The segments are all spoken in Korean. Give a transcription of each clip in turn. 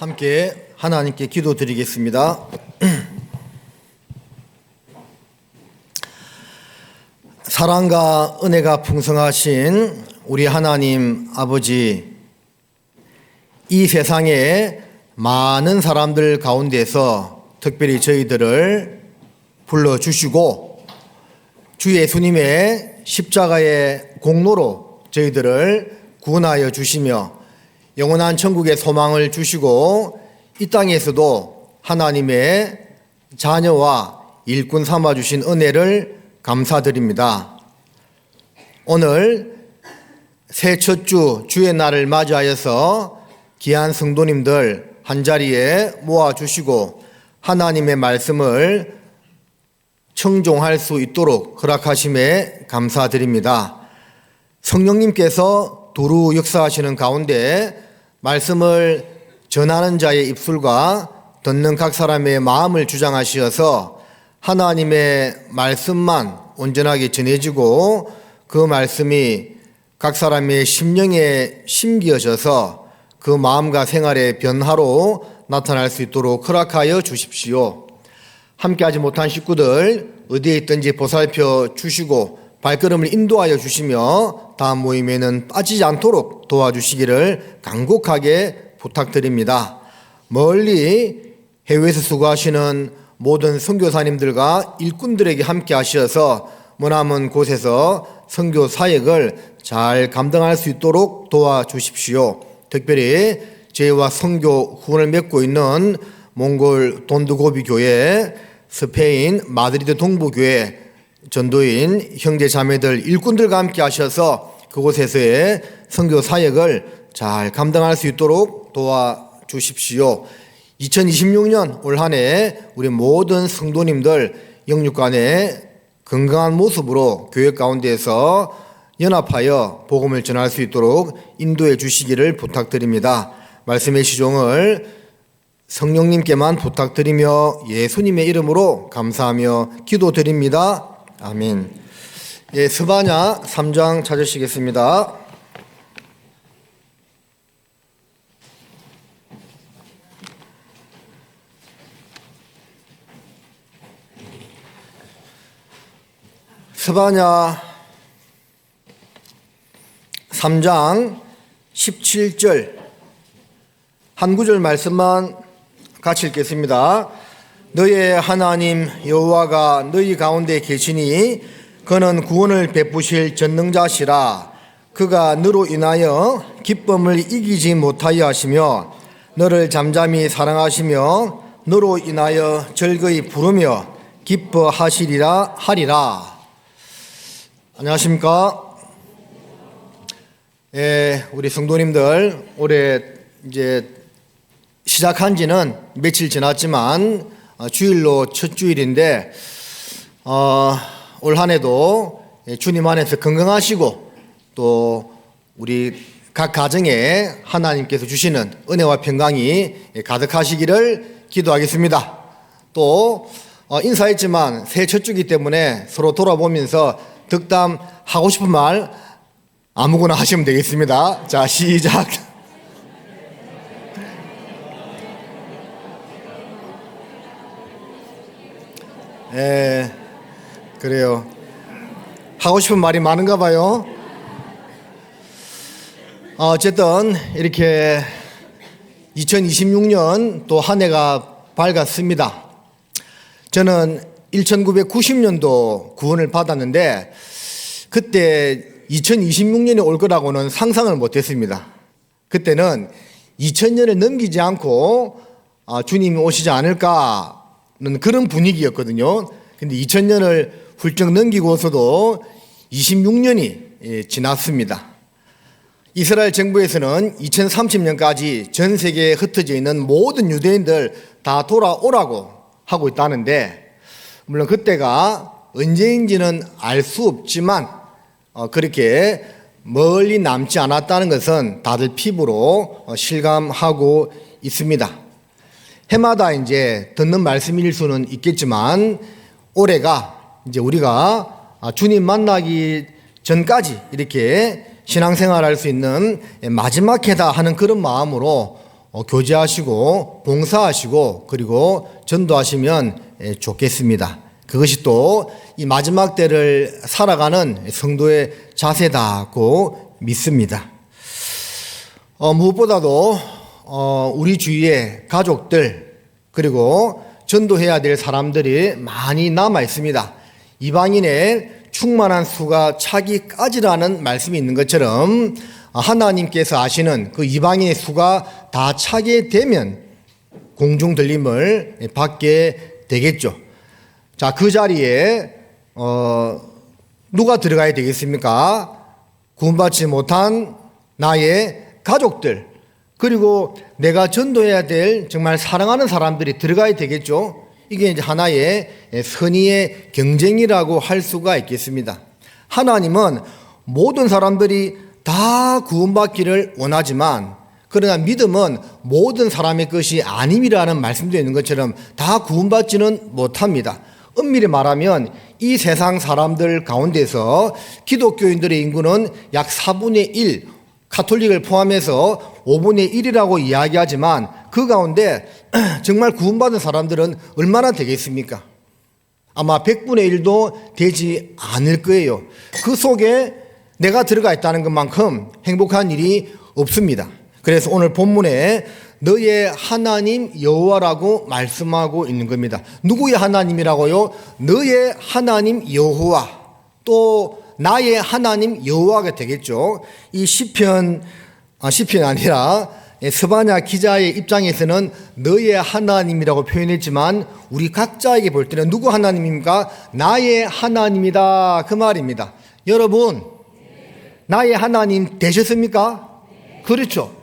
함께 하나님께 기도드리겠습니다. 사랑과 은혜가 풍성하신 우리 하나님 아버지, 이 세상에 많은 사람들 가운데서 특별히 저희들을 불러주시고 주 예수님의 십자가의 공로로 저희들을 구원하여 주시며 영원한 천국의 소망을 주시고 이 땅에서도 하나님의 자녀와 일꾼 삼아주신 은혜를 감사드립니다. 오늘 새 첫 주 주의 날을 맞이하여서 귀한 성도님들 한자리에 모아주시고 하나님의 말씀을 청종할 수 있도록 허락하심에 감사드립니다. 성령님께서 두루 역사하시는 가운데 말씀을 전하는 자의 입술과 듣는 각 사람의 마음을 주장하시어서 하나님의 말씀만 온전하게 전해지고 그 말씀이 각 사람의 심령에 심기어져서 그 마음과 생활의 변화로 나타날 수 있도록 허락하여 주십시오. 함께하지 못한 식구들 어디에 있든지 보살펴 주시고 발걸음을 인도하여 주시며 다음 모임에는 빠지지 않도록 도와주시기를 간곡하게 부탁드립니다. 멀리 해외에서 수고하시는 모든 선교사님들과 일꾼들에게 함께 하셔서 머나먼 곳에서 선교 사역을 잘 감당할 수 있도록 도와주십시오. 특별히 저희와 선교 후원을 맺고 있는 몽골 돈두고비 교회, 스페인 마드리드 동부교회 전도인 형제 자매들 일꾼들과 함께 하셔서 그곳에서의 선교 사역을 잘 감당할 수 있도록 도와주십시오. 2026년 올 한 해 우리 모든 성도님들 영육간의 건강한 모습으로 교회 가운데에서 연합하여 복음을 전할 수 있도록 인도해 주시기를 부탁드립니다. 말씀의 시종을 성령님께만 부탁드리며 예수님의 이름으로 감사하며 기도드립니다. 아멘. 예, 스바냐 3장 찾으시겠습니다. 스바냐 3장 17절 한 구절 말씀만 같이 읽겠습니다. 너의 하나님 여호와가 너희 가운데 계시니 그는 구원을 베푸실 전능자시라. 그가 너로 인하여 기쁨을 이기지 못하여 하시며 너를 잠잠히 사랑하시며 너로 인하여 즐거이 부르며 기뻐하시리라 하리라. 안녕하십니까? 예, 우리 성도님들 올해 이제 시작한 지는 며칠 지났지만 주일로 첫 주일인데 올 한 해도 주님 안에서 건강하시고 또 우리 각 가정에 하나님께서 주시는 은혜와 평강이 가득하시기를 기도하겠습니다. 또 인사했지만 새해 첫 주기 때문에 서로 돌아보면서 덕담 하고 싶은 말 아무거나 하시면 되겠습니다. 자, 시작. 예, 그래요. 하고 싶은 말이 많은가 봐요. 어쨌든 이렇게 2026년 또 한 해가 밝았습니다. 저는 1990년도 구원을 받았는데 그때 2026년이 올 거라고는 상상을 못했습니다. 그때는 2000년을 넘기지 않고 주님이 오시지 않을까는 그런 분위기였거든요. 근데 2000년을 훌쩍 넘기고서도 26년이 지났습니다. 이스라엘 정부에서는 2030년까지 전 세계에 흩어져 있는 모든 유대인들 다 돌아오라고 하고 있다는데, 물론 그때가 언제인지는 알 수 없지만 그렇게 멀리 남지 않았다는 것은 다들 피부로 실감하고 있습니다. 해마다 이제 듣는 말씀일 수는 있겠지만 올해가 이제 우리가 주님 만나기 전까지 이렇게 신앙생활 할 수 있는 마지막 해다 하는 그런 마음으로 교제하시고 봉사하시고 그리고 전도하시면 좋겠습니다. 그것이 또 이 마지막 때를 살아가는 성도의 자세다고 믿습니다. 무엇보다도 우리 주위에 가족들 그리고 전도해야 될 사람들이 많이 남아 있습니다. 이방인의 충만한 수가 차기까지라는 말씀이 있는 것처럼 하나님께서 아시는 그 이방인의 수가 다 차게 되면 공중 들림을 받게 되겠죠. 자, 그 자리에 누가 들어가야 되겠습니까? 구원받지 못한 나의 가족들 그리고 내가 전도해야 될 정말 사랑하는 사람들이 들어가야 되겠죠. 이게 이제 하나의 선의의 경쟁이라고 할 수가 있겠습니다. 하나님은 모든 사람들이 다 구원받기를 원하지만 그러나 믿음은 모든 사람의 것이 아님이라는 말씀도 있는 것처럼 다 구원받지는 못합니다. 엄밀히 말하면 이 세상 사람들 가운데서 기독교인들의 인구는 약 4분의 1, 카톨릭을 포함해서 5분의 1이라고 이야기하지만 그 가운데 정말 구원받은 사람들은 얼마나 되겠습니까? 아마 100분의 1도 되지 않을 거예요. 그 속에 내가 들어가 있다는 것만큼 행복한 일이 없습니다. 그래서 오늘 본문에 너의 하나님 여호와라고 말씀하고 있는 겁니다. 누구의 하나님이라고요? 너의 하나님 여호와, 또 나의 하나님 여호와가 되겠죠. 이 시편이 아니라 스바냐 기자의 입장에서는 너의 하나님이라고 표현했지만 우리 각자에게 볼 때는 누구 하나님입니까? 나의 하나님이다 그 말입니다. 여러분 나의 하나님 되셨습니까? 그렇죠.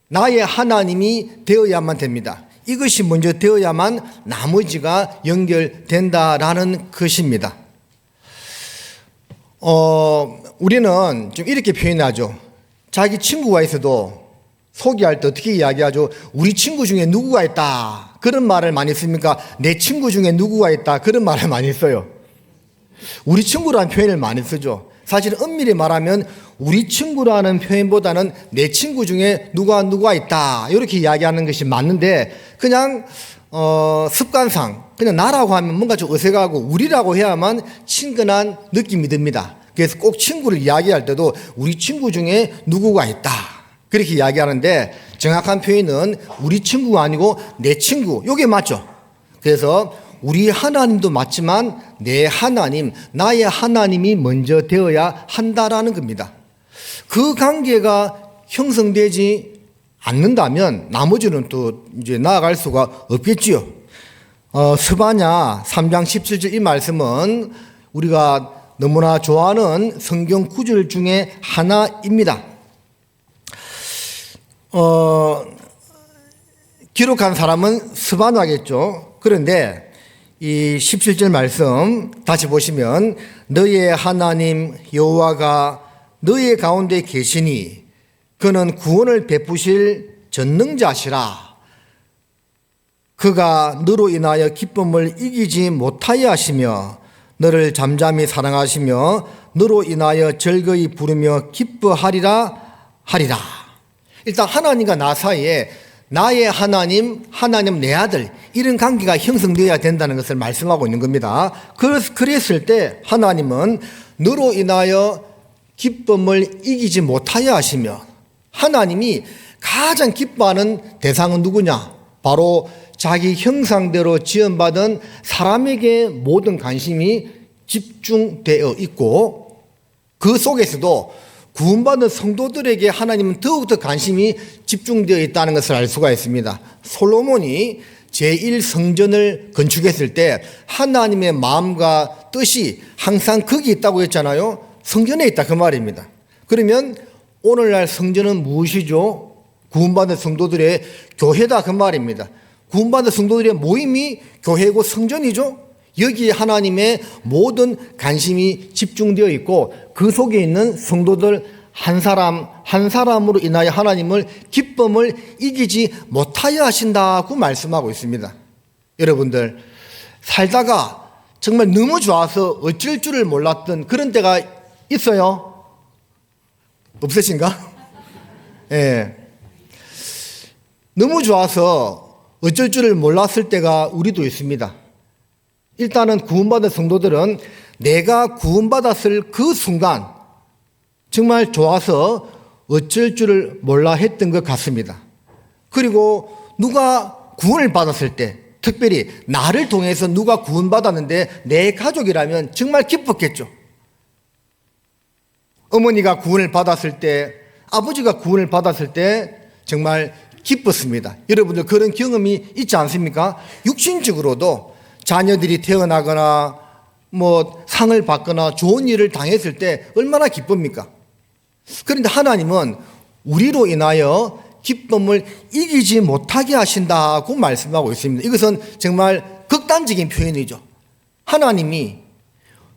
나의 하나님이 되어야만 됩니다. 이것이 먼저 되어야만 나머지가 연결된다라는 것입니다. 우리는 좀 이렇게 표현하죠. 자기 친구가 있어도 소개할 때 어떻게 이야기하죠? 우리 친구 중에 누구가 있다. 그런 말을 많이 씁니까? 내 친구 중에 누구가 있다. 그런 말을 많이 써요. 우리 친구라는 표현을 많이 쓰죠. 사실 엄밀히 말하면 우리 친구라는 표현보다는 내 친구 중에 누가 있다 이렇게 이야기하는 것이 맞는데 그냥 습관상 그냥 나라고 하면 뭔가 좀 어색하고 우리라고 해야만 친근한 느낌이 듭니다. 그래서 꼭 친구를 이야기할 때도 우리 친구 중에 누구가 있다 그렇게 이야기하는데 정확한 표현은 우리 친구가 아니고 내 친구 이게 맞죠. 그래서 우리 하나님도 맞지만 내 하나님, 나의 하나님이 먼저 되어야 한다라는 겁니다. 그 관계가 형성되지 않는다면 나머지는 또 이제 나아갈 수가 없겠지요. 스바냐 3장 17절 이 말씀은 우리가 너무나 좋아하는 성경 구절 중에 하나입니다. 기록한 사람은 스바냐겠죠. 그런데 이 17절 말씀 다시 보시면 너의 하나님 여호와가 너의 가운데 계시니 그는 구원을 베푸실 전능자시라. 그가 너로 인하여 기쁨을 이기지 못하여 하시며 너를 잠잠히 사랑하시며 너로 인하여 즐거이 부르며 기뻐하리라 하리라. 일단 하나님과 나 사이에 나의 하나님, 하나님 내 아들 이런 관계가 형성되어야 된다는 것을 말씀하고 있는 겁니다. 그랬을 때 하나님은 너로 인하여 기쁨을 이기지 못하여 하시며 하나님이 가장 기뻐하는 대상은 누구냐? 바로 자기 형상대로 지음받은 사람에게 모든 관심이 집중되어 있고 그 속에서도 구원받은 성도들에게 하나님은 더욱더 관심이 집중되어 있다는 것을 알 수가 있습니다. 솔로몬이 제1성전을 건축했을 때 하나님의 마음과 뜻이 항상 거기 있다고 했잖아요. 성전에 있다 그 말입니다. 그러면 오늘날 성전은 무엇이죠? 구원받은 성도들의 교회다 그 말입니다. 구원받은 성도들의 모임이 교회고 성전이죠. 여기에 하나님의 모든 관심이 집중되어 있고 그 속에 있는 성도들 한 사람 한 사람으로 인하여 하나님을 기쁨을 이기지 못하여 하신다고 말씀하고 있습니다. 여러분들 살다가 정말 너무 좋아서 어쩔 줄을 몰랐던 그런 때가 있어요? 없으신가? 예. 너무 좋아서 어쩔 줄을 몰랐을 때가 우리도 있습니다. 일단은 구원받은 성도들은 내가 구원받았을 그 순간 정말 좋아서 어쩔 줄을 몰라 했던 것 같습니다. 그리고 누가 구원을 받았을 때, 특별히 나를 통해서 누가 구원받았는데 내 가족이라면 정말 기뻤겠죠. 어머니가 구원을 받았을 때, 아버지가 구원을 받았을 때 정말 기뻤습니다. 여러분들 그런 경험이 있지 않습니까? 육신적으로도 자녀들이 태어나거나 뭐 상을 받거나 좋은 일을 당했을 때 얼마나 기쁩니까? 그런데 하나님은 우리로 인하여 기쁨을 이기지 못하게 하신다고 말씀하고 있습니다. 이것은 정말 극단적인 표현이죠. 하나님이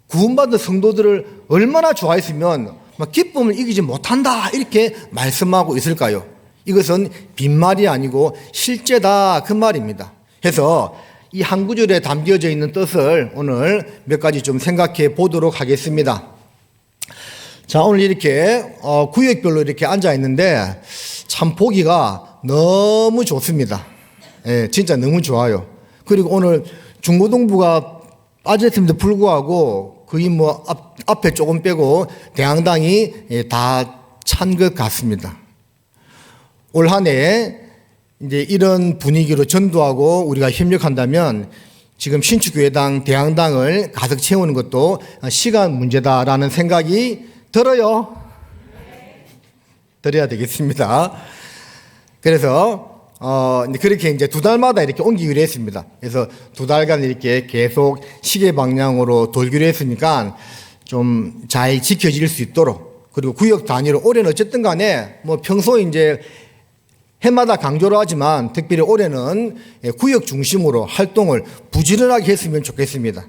구원받은 성도들을 얼마나 좋아했으면 기쁨을 이기지 못한다 이렇게 말씀하고 있을까요? 이것은 빈말이 아니고 실제다 그 말입니다. 해서 이 한 구절에 담겨져 있는 뜻을 오늘 몇 가지 좀 생각해 보도록 하겠습니다. 자, 오늘 이렇게 구역별로 이렇게 앉아 있는데 참 보기가 너무 좋습니다. 예, 진짜 너무 좋아요. 그리고 오늘 중고등부가 빠졌음에도 불구하고 거의 뭐 앞에 조금 빼고 대항당이 다 찬 것 같습니다. 올 한 해 이제 이런 분위기로 전도하고 우리가 협력한다면 지금 신축교회당 대항당을 가득 채우는 것도 시간 문제다라는 생각이 들어요. 들어야 되겠습니다. 그래서 그렇게 이제 두 달마다 이렇게 옮기기로 했습니다. 그래서 두 달간 이렇게 계속 시계 방향으로 돌기로 했으니까 좀 잘 지켜질 수 있도록, 그리고 구역 단위로 올해는 어쨌든 간에 뭐 평소 이제 해마다 강조를 하지만 특별히 올해는 구역 중심으로 활동을 부지런하게 했으면 좋겠습니다.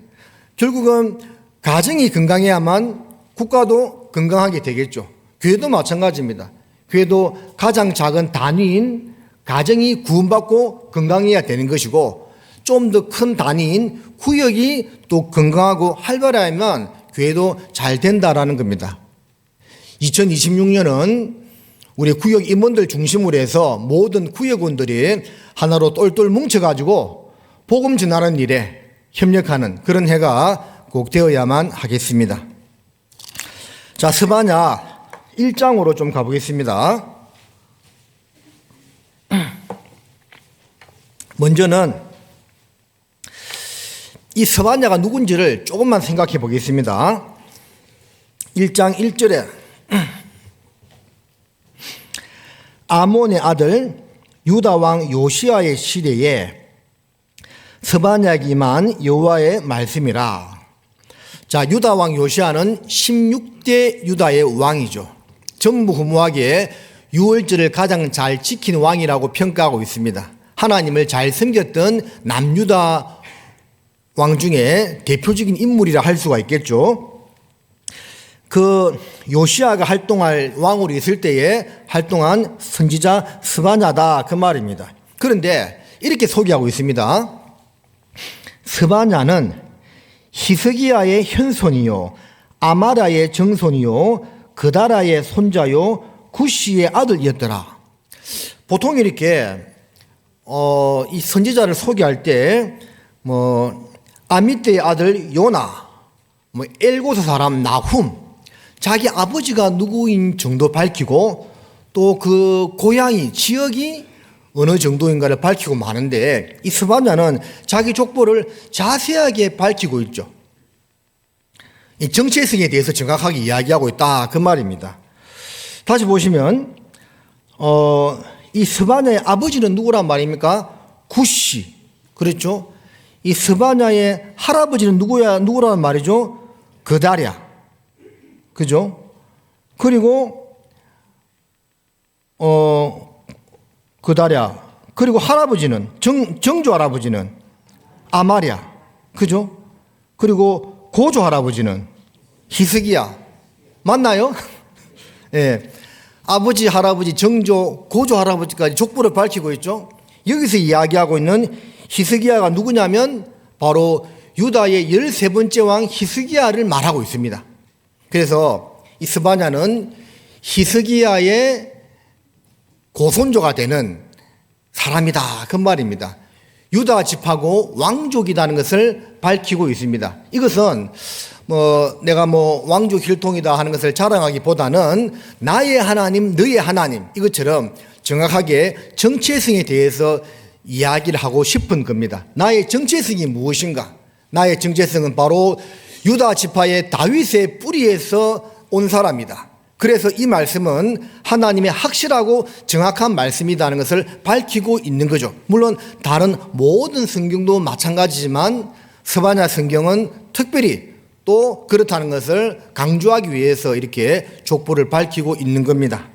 결국은 가정이 건강해야만 국가도 건강하게 되겠죠. 교회도 마찬가지입니다. 교회도 가장 작은 단위인 가정이 구원받고 건강해야 되는 것이고, 좀 더 큰 단위인 구역이 또 건강하고 활발하면 교회도 잘 된다라는 겁니다. 2026년은 우리 구역 임원들 중심으로 해서 모든 구역원들이 하나로 똘똘 뭉쳐가지고 복음 전하는 일에 협력하는 그런 해가 꼭 되어야만 하겠습니다. 자, 스바냐 1장으로 좀 가보겠습니다. 먼저는 이 스바냐가 누군지를 조금만 생각해 보겠습니다. 1장 1절에 아몬의 아들 유다 왕 요시아의 시대에 스바냐에게 임한 여호와의 말씀이라. 자, 유다 왕 요시아는 16대 유다의 왕이죠. 전무후무하게 유월절을 가장 잘 지킨 왕이라고 평가하고 있습니다. 하나님을 잘 섬겼던 남유다 왕 중에 대표적인 인물이라 할 수가 있겠죠. 그 요시아가 활동할 왕으로 있을 때에 활동한 선지자 스바냐다 그 말입니다. 그런데 이렇게 소개하고 있습니다. 스바냐는 히스기야의 현손이요 아마라의 정손이요 그다라의 손자요 구시의 아들이었더라. 보통 이렇게 이 선지자를 소개할 때 아미떼의 아들 요나, 엘고스 사람 나훔, 자기 아버지가 누구인 정도 밝히고 또 그 고향이 지역이 어느 정도인가를 밝히고 마는데, 이 스바냐는 자기 족보를 자세하게 밝히고 있죠. 이 정체성에 대해서 정확하게 이야기하고 있다 그 말입니다. 다시 보시면 이 스바냐의 아버지는 누구란 말입니까? 구시. 그렇죠? 이 스바냐의 할아버지는 누구란 말이죠? 그다랴. 그죠? 그리고 그다랴. 그리고 할아버지는 정조 할아버지는 아마랴. 그죠? 그리고 고조 할아버지는 히스기야. 맞나요? 예. 아버지, 할아버지, 정조, 고조 할아버지까지 족보를 밝히고 있죠. 여기서 이야기하고 있는 히스기야가 누구냐면 바로 유다의 13번째 왕 히스기야를 말하고 있습니다. 그래서 이 스바냐는 히스기야의 고손조가 되는 사람이다 그 말입니다. 유다 지파고 왕족이라는 것을 밝히고 있습니다. 이것은 내가 왕족 혈통이다 하는 것을 자랑하기보다는 나의 하나님 너의 하나님 이것처럼 정확하게 정체성에 대해서 이야기를 하고 싶은 겁니다. 나의 정체성이 무엇인가? 나의 정체성은 바로 유다 지파의 다윗의 뿌리에서 온 사람이다. 그래서 이 말씀은 하나님의 확실하고 정확한 말씀이라는 것을 밝히고 있는 거죠. 물론 다른 모든 성경도 마찬가지지만 스바냐 성경은 특별히 또 그렇다는 것을 강조하기 위해서 이렇게 족보를 밝히고 있는 겁니다.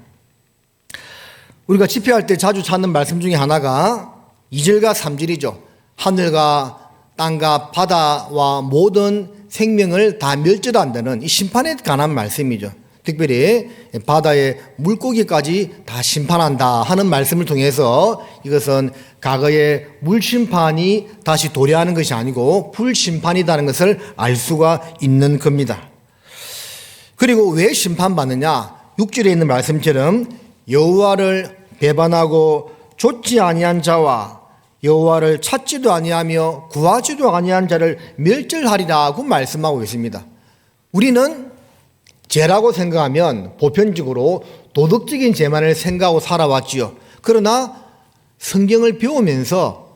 우리가 집회할 때 자주 찾는 말씀 중에 하나가 2절과 3절이죠. 하늘과 땅과 바다와 모든 생명을 다 멸절한다는 이 심판에 관한 말씀이죠. 특별히 바다의 물고기까지 다 심판한다 하는 말씀을 통해서 이것은 과거의 물심판이 다시 도래하는 것이 아니고 불심판이라는 것을 알 수가 있는 겁니다. 그리고 왜 심판받느냐? 6절에 있는 말씀처럼 여호와를 배반하고 좇지 아니한 자와 여호와를 찾지도 아니하며 구하지도 아니한 자를 멸절하리라고 말씀하고 있습니다. 우리는 죄라고 생각하면 보편적으로 도덕적인 죄만을 생각하고 살아왔지요. 그러나 성경을 배우면서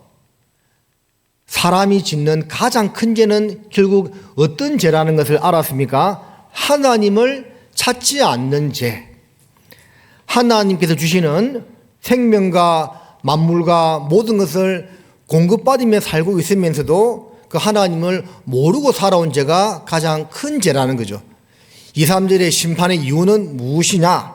사람이 짓는 가장 큰 죄는 결국 어떤 죄라는 것을 알았습니까? 하나님을 찾지 않는 죄. 하나님께서 주시는 생명과 만물과 모든 것을 공급받으며 살고 있으면서도 그 하나님을 모르고 살아온 죄가 가장 큰 죄라는 거죠. 2, 3절의 심판의 이유는 무엇이냐?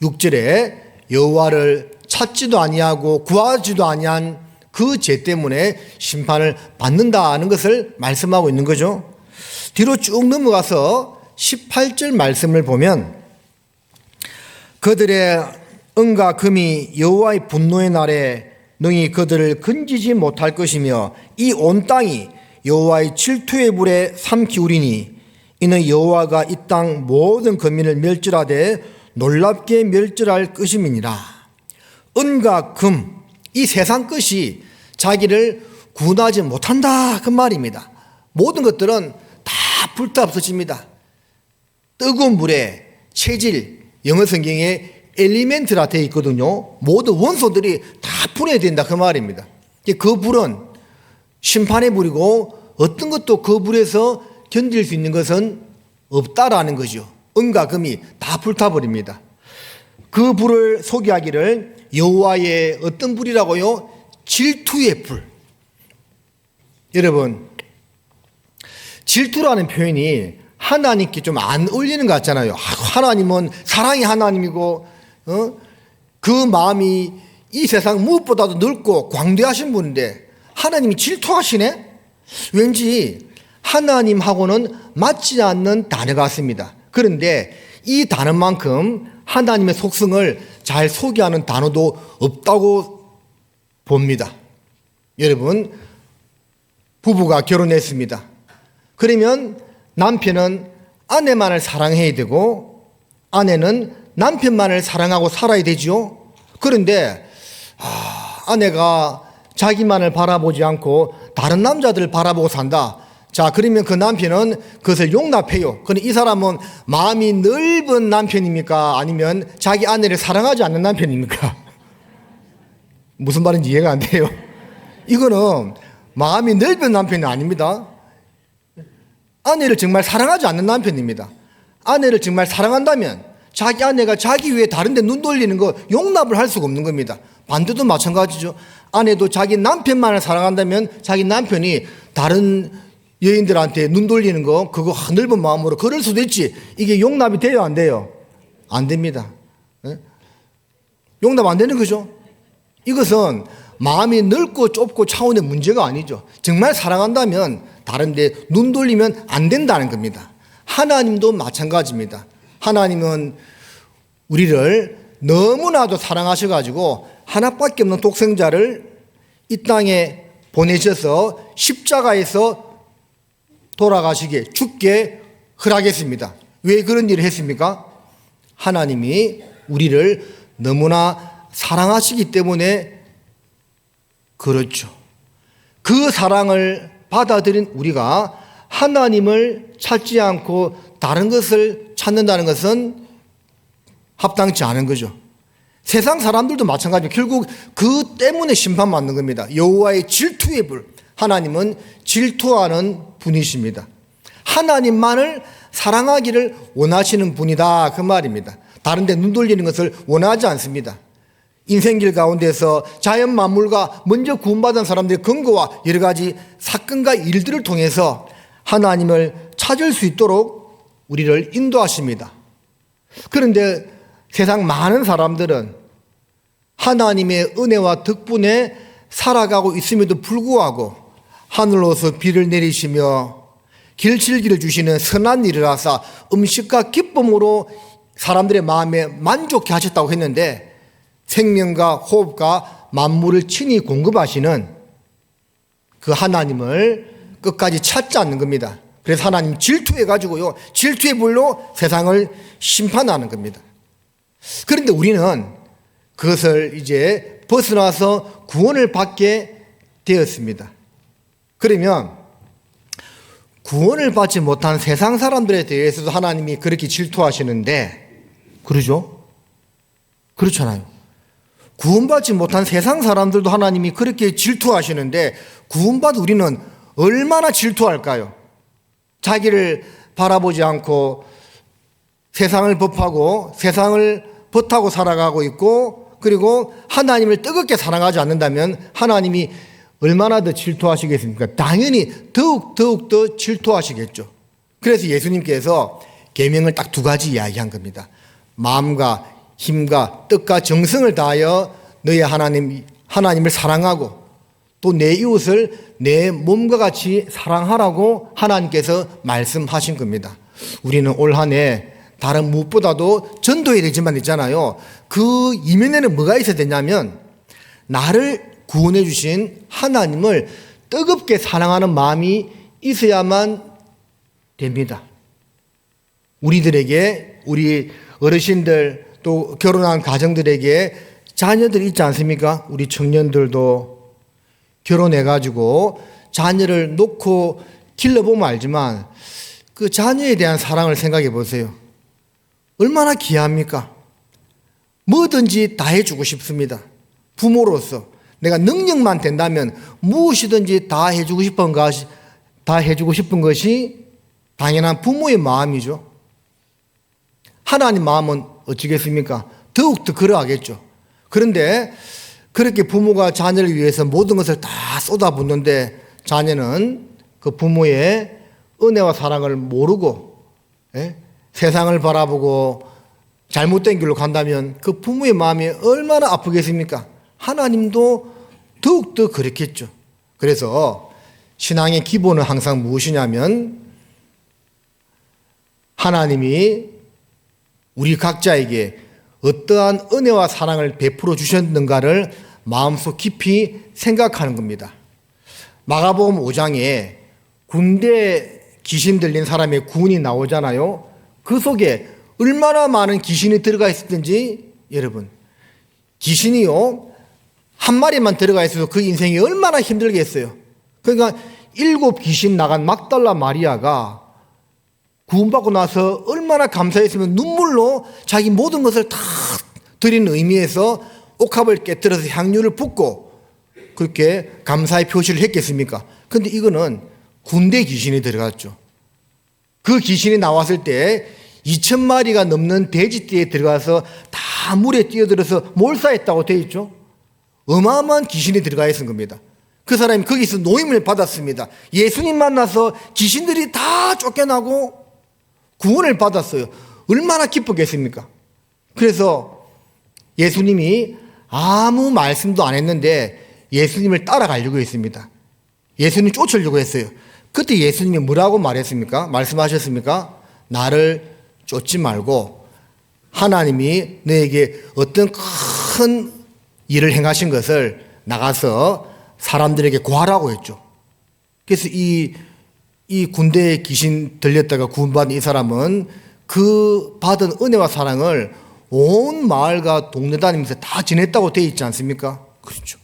6절에 여호와를 찾지도 아니하고 구하지도 아니한 그 죄 때문에 심판을 받는다는 것을 말씀하고 있는 거죠. 뒤로 쭉 넘어가서 18절 말씀을 보면 그들의 은과 금이 여호와의 분노의 날에 능히 그들을 건지지 못할 것이며 이 온 땅이 여호와의 질투의 불에 삼키우리니 이는 여호와가 이 땅 모든 거민을 멸절하되 놀랍게 멸절할 것임이니라. 은과 금, 이 세상 것이 자기를 구원하지 못한다 그 말입니다. 모든 것들은 다 불타 없어집니다. 뜨거운 물에 체질, 영어 성경에 엘리멘트라 되어 있거든요. 모든 원소들이 다 불어야 된다 그 말입니다. 그 불은 심판의 불이고 어떤 것도 그 불에서 견딜 수 있는 것은 없다라는 거죠. 은과 금이 다 불타버립니다. 그 불을 소개하기를 여호와의 어떤 불이라고요? 질투의 불. 여러분, 질투라는 표현이 하나님께 좀 안 어울리는 것 같잖아요. 하나님은 사랑의 하나님이고 그 마음이 이 세상 무엇보다도 넓고 광대하신 분인데 하나님이 질투하시네? 왠지 하나님하고는 맞지 않는 단어 같습니다. 그런데 이 단어만큼 하나님의 속성을 잘 소개하는 단어도 없다고 봅니다. 여러분, 부부가 결혼했습니다. 그러면 남편은 아내만을 사랑해야 되고 아내는 남편만을 사랑하고 살아야 되죠. 그런데 아내가 자기만을 바라보지 않고 다른 남자들을 바라보고 산다. 자, 그러면 그 남편은 그것을 용납해요. 그런데 이 사람은 마음이 넓은 남편입니까? 아니면 자기 아내를 사랑하지 않는 남편입니까? 무슨 말인지 이해가 안 돼요. 이거는 마음이 넓은 남편이 아닙니다. 아내를 정말 사랑하지 않는 남편입니다. 아내를 정말 사랑한다면 자기 아내가 자기 위해 다른 데 눈 돌리는 거 용납을 할 수가 없는 겁니다. 반대도 마찬가지죠. 아내도 자기 남편만을 사랑한다면 자기 남편이 다른 여인들한테 눈 돌리는 거 그거 넓은 마음으로 그럴 수도 있지. 이게 용납이 돼요 안 돼요? 안 됩니다. 용납 안 되는 거죠. 이것은 마음이 넓고 좁고 차원의 문제가 아니죠. 정말 사랑한다면 다른 데 눈 돌리면 안 된다는 겁니다. 하나님도 마찬가지입니다. 하나님은 우리를 너무나도 사랑하셔가지고 하나밖에 없는 독생자를 이 땅에 보내셔서 십자가에서 돌아가시게 죽게 허락했습니다. 왜 그런 일을 했습니까? 하나님이 우리를 너무나 사랑하시기 때문에 그렇죠. 그 사랑을 받아들인 우리가 하나님을 찾지 않고 다른 것을 찾는다는 것은 합당치 않은 거죠. 세상 사람들도 마찬가지로 결국 그 때문에 심판받는 겁니다. 여호와의 질투의 불. 하나님은 질투하는 분이십니다. 하나님만을 사랑하기를 원하시는 분이다, 그 말입니다. 다른 데 눈 돌리는 것을 원하지 않습니다. 인생길 가운데서 자연 만물과 먼저 구원받은 사람들의 근거와 여러 가지 사건과 일들을 통해서 하나님을 찾을 수 있도록 우리를 인도하십니다. 그런데 세상 많은 사람들은 하나님의 은혜와 덕분에 살아가고 있음에도 불구하고 하늘로서 비를 내리시며 길칠기를 주시는 선한 일을 하사 음식과 기쁨으로 사람들의 마음에 만족해 하셨다고 했는데 생명과 호흡과 만물을 친히 공급하시는 그 하나님을 끝까지 찾지 않는 겁니다. 그래서 하나님 질투해가지고요, 질투의 불로 세상을 심판하는 겁니다. 그런데 우리는 그것을 이제 벗어나서 구원을 받게 되었습니다. 그러면 구원을 받지 못한 세상 사람들에 대해서도 하나님이 그렇게 질투하시는데, 그러죠? 그렇잖아요. 구원받지 못한 세상 사람들도 하나님이 그렇게 질투하시는데 구원받은 우리는 얼마나 질투할까요? 자기를 바라보지 않고 세상을 법하고 세상을 벗하고 살아가고 있고, 그리고 하나님을 뜨겁게 사랑하지 않는다면 하나님이 얼마나 더 질투하시겠습니까? 당연히 더욱 더 질투하시겠죠. 그래서 예수님께서 계명을 딱 두 가지 이야기한 겁니다. 마음과 힘과 뜻과 정성을 다하여 너의 하나님을 사랑하고 또 내 이웃을 내 몸과 같이 사랑하라고 하나님께서 말씀하신 겁니다. 우리는 올 한 해 다른 무엇보다도 전도해야 되지만 있잖아요. 그 이면에는 뭐가 있어야 되냐면 나를 구원해 주신 하나님을 뜨겁게 사랑하는 마음이 있어야만 됩니다. 우리들에게, 우리 어르신들 또 결혼한 가정들에게 자녀들이 있지 않습니까? 우리 청년들도 결혼해가지고 자녀를 놓고 길러보면 알지만 그 자녀에 대한 사랑을 생각해 보세요. 얼마나 귀합니까? 뭐든지 다 해주고 싶습니다. 부모로서 내가 능력만 된다면 무엇이든지 다 해주고 싶은 것이 당연한 부모의 마음이죠. 하나님 마음은 어찌겠습니까? 더욱더 그러하겠죠. 그런데 그렇게 부모가 자녀를 위해서 모든 것을 다 쏟아붓는데 자녀는 그 부모의 은혜와 사랑을 모르고 세상을 바라보고 잘못된 길로 간다면 그 부모의 마음이 얼마나 아프겠습니까? 하나님도 더욱더 그렇겠죠. 그래서 신앙의 기본은 항상 무엇이냐면 하나님이 우리 각자에게 어떠한 은혜와 사랑을 베풀어 주셨는가를 마음속 깊이 생각하는 겁니다. 마가복음 5장에 군대 귀신 들린 사람의 구원이 나오잖아요. 그 속에 얼마나 많은 귀신이 들어가 있었든지, 여러분, 귀신이요 한 마리만 들어가 있어도 그 인생이 얼마나 힘들겠어요. 그러니까 7 귀신 나간 막달라 마리아가 구원받고 나서 얼마나 감사했으면 눈물로 자기 모든 것을 다 드리는 의미에서 옥합을 깨뜨려서 향유를 붓고 그렇게 감사의 표시를 했겠습니까? 그런데 이거는 군대 귀신이 들어갔죠. 그 귀신이 나왔을 때 2,000마리가 넘는 돼지띠에 들어가서 다 물에 뛰어들어서 몰사했다고 되어 있죠. 어마어마한 귀신이 들어가 있는 겁니다. 그 사람이 거기서 노임을 받았습니다. 예수님 만나서 귀신들이 다 쫓겨나고 구원을 받았어요. 얼마나 기쁘겠습니까? 그래서 예수님이 아무 말씀도 안 했는데 예수님을 따라가려고 했습니다. 예수님 쫓으려고 했어요. 그때 예수님이 뭐라고 말했습니까? 말씀하셨습니까? 나를 쫓지 말고 하나님이 너에게 어떤 큰 일을 행하신 것을 나가서 사람들에게 고하라고 했죠. 그래서 이 군대에 귀신 들렸다가 구원받은 이 사람은 그 받은 은혜와 사랑을 온 마을과 동네 다니면서 다 지냈다고 되어 있지 않습니까? 그렇죠.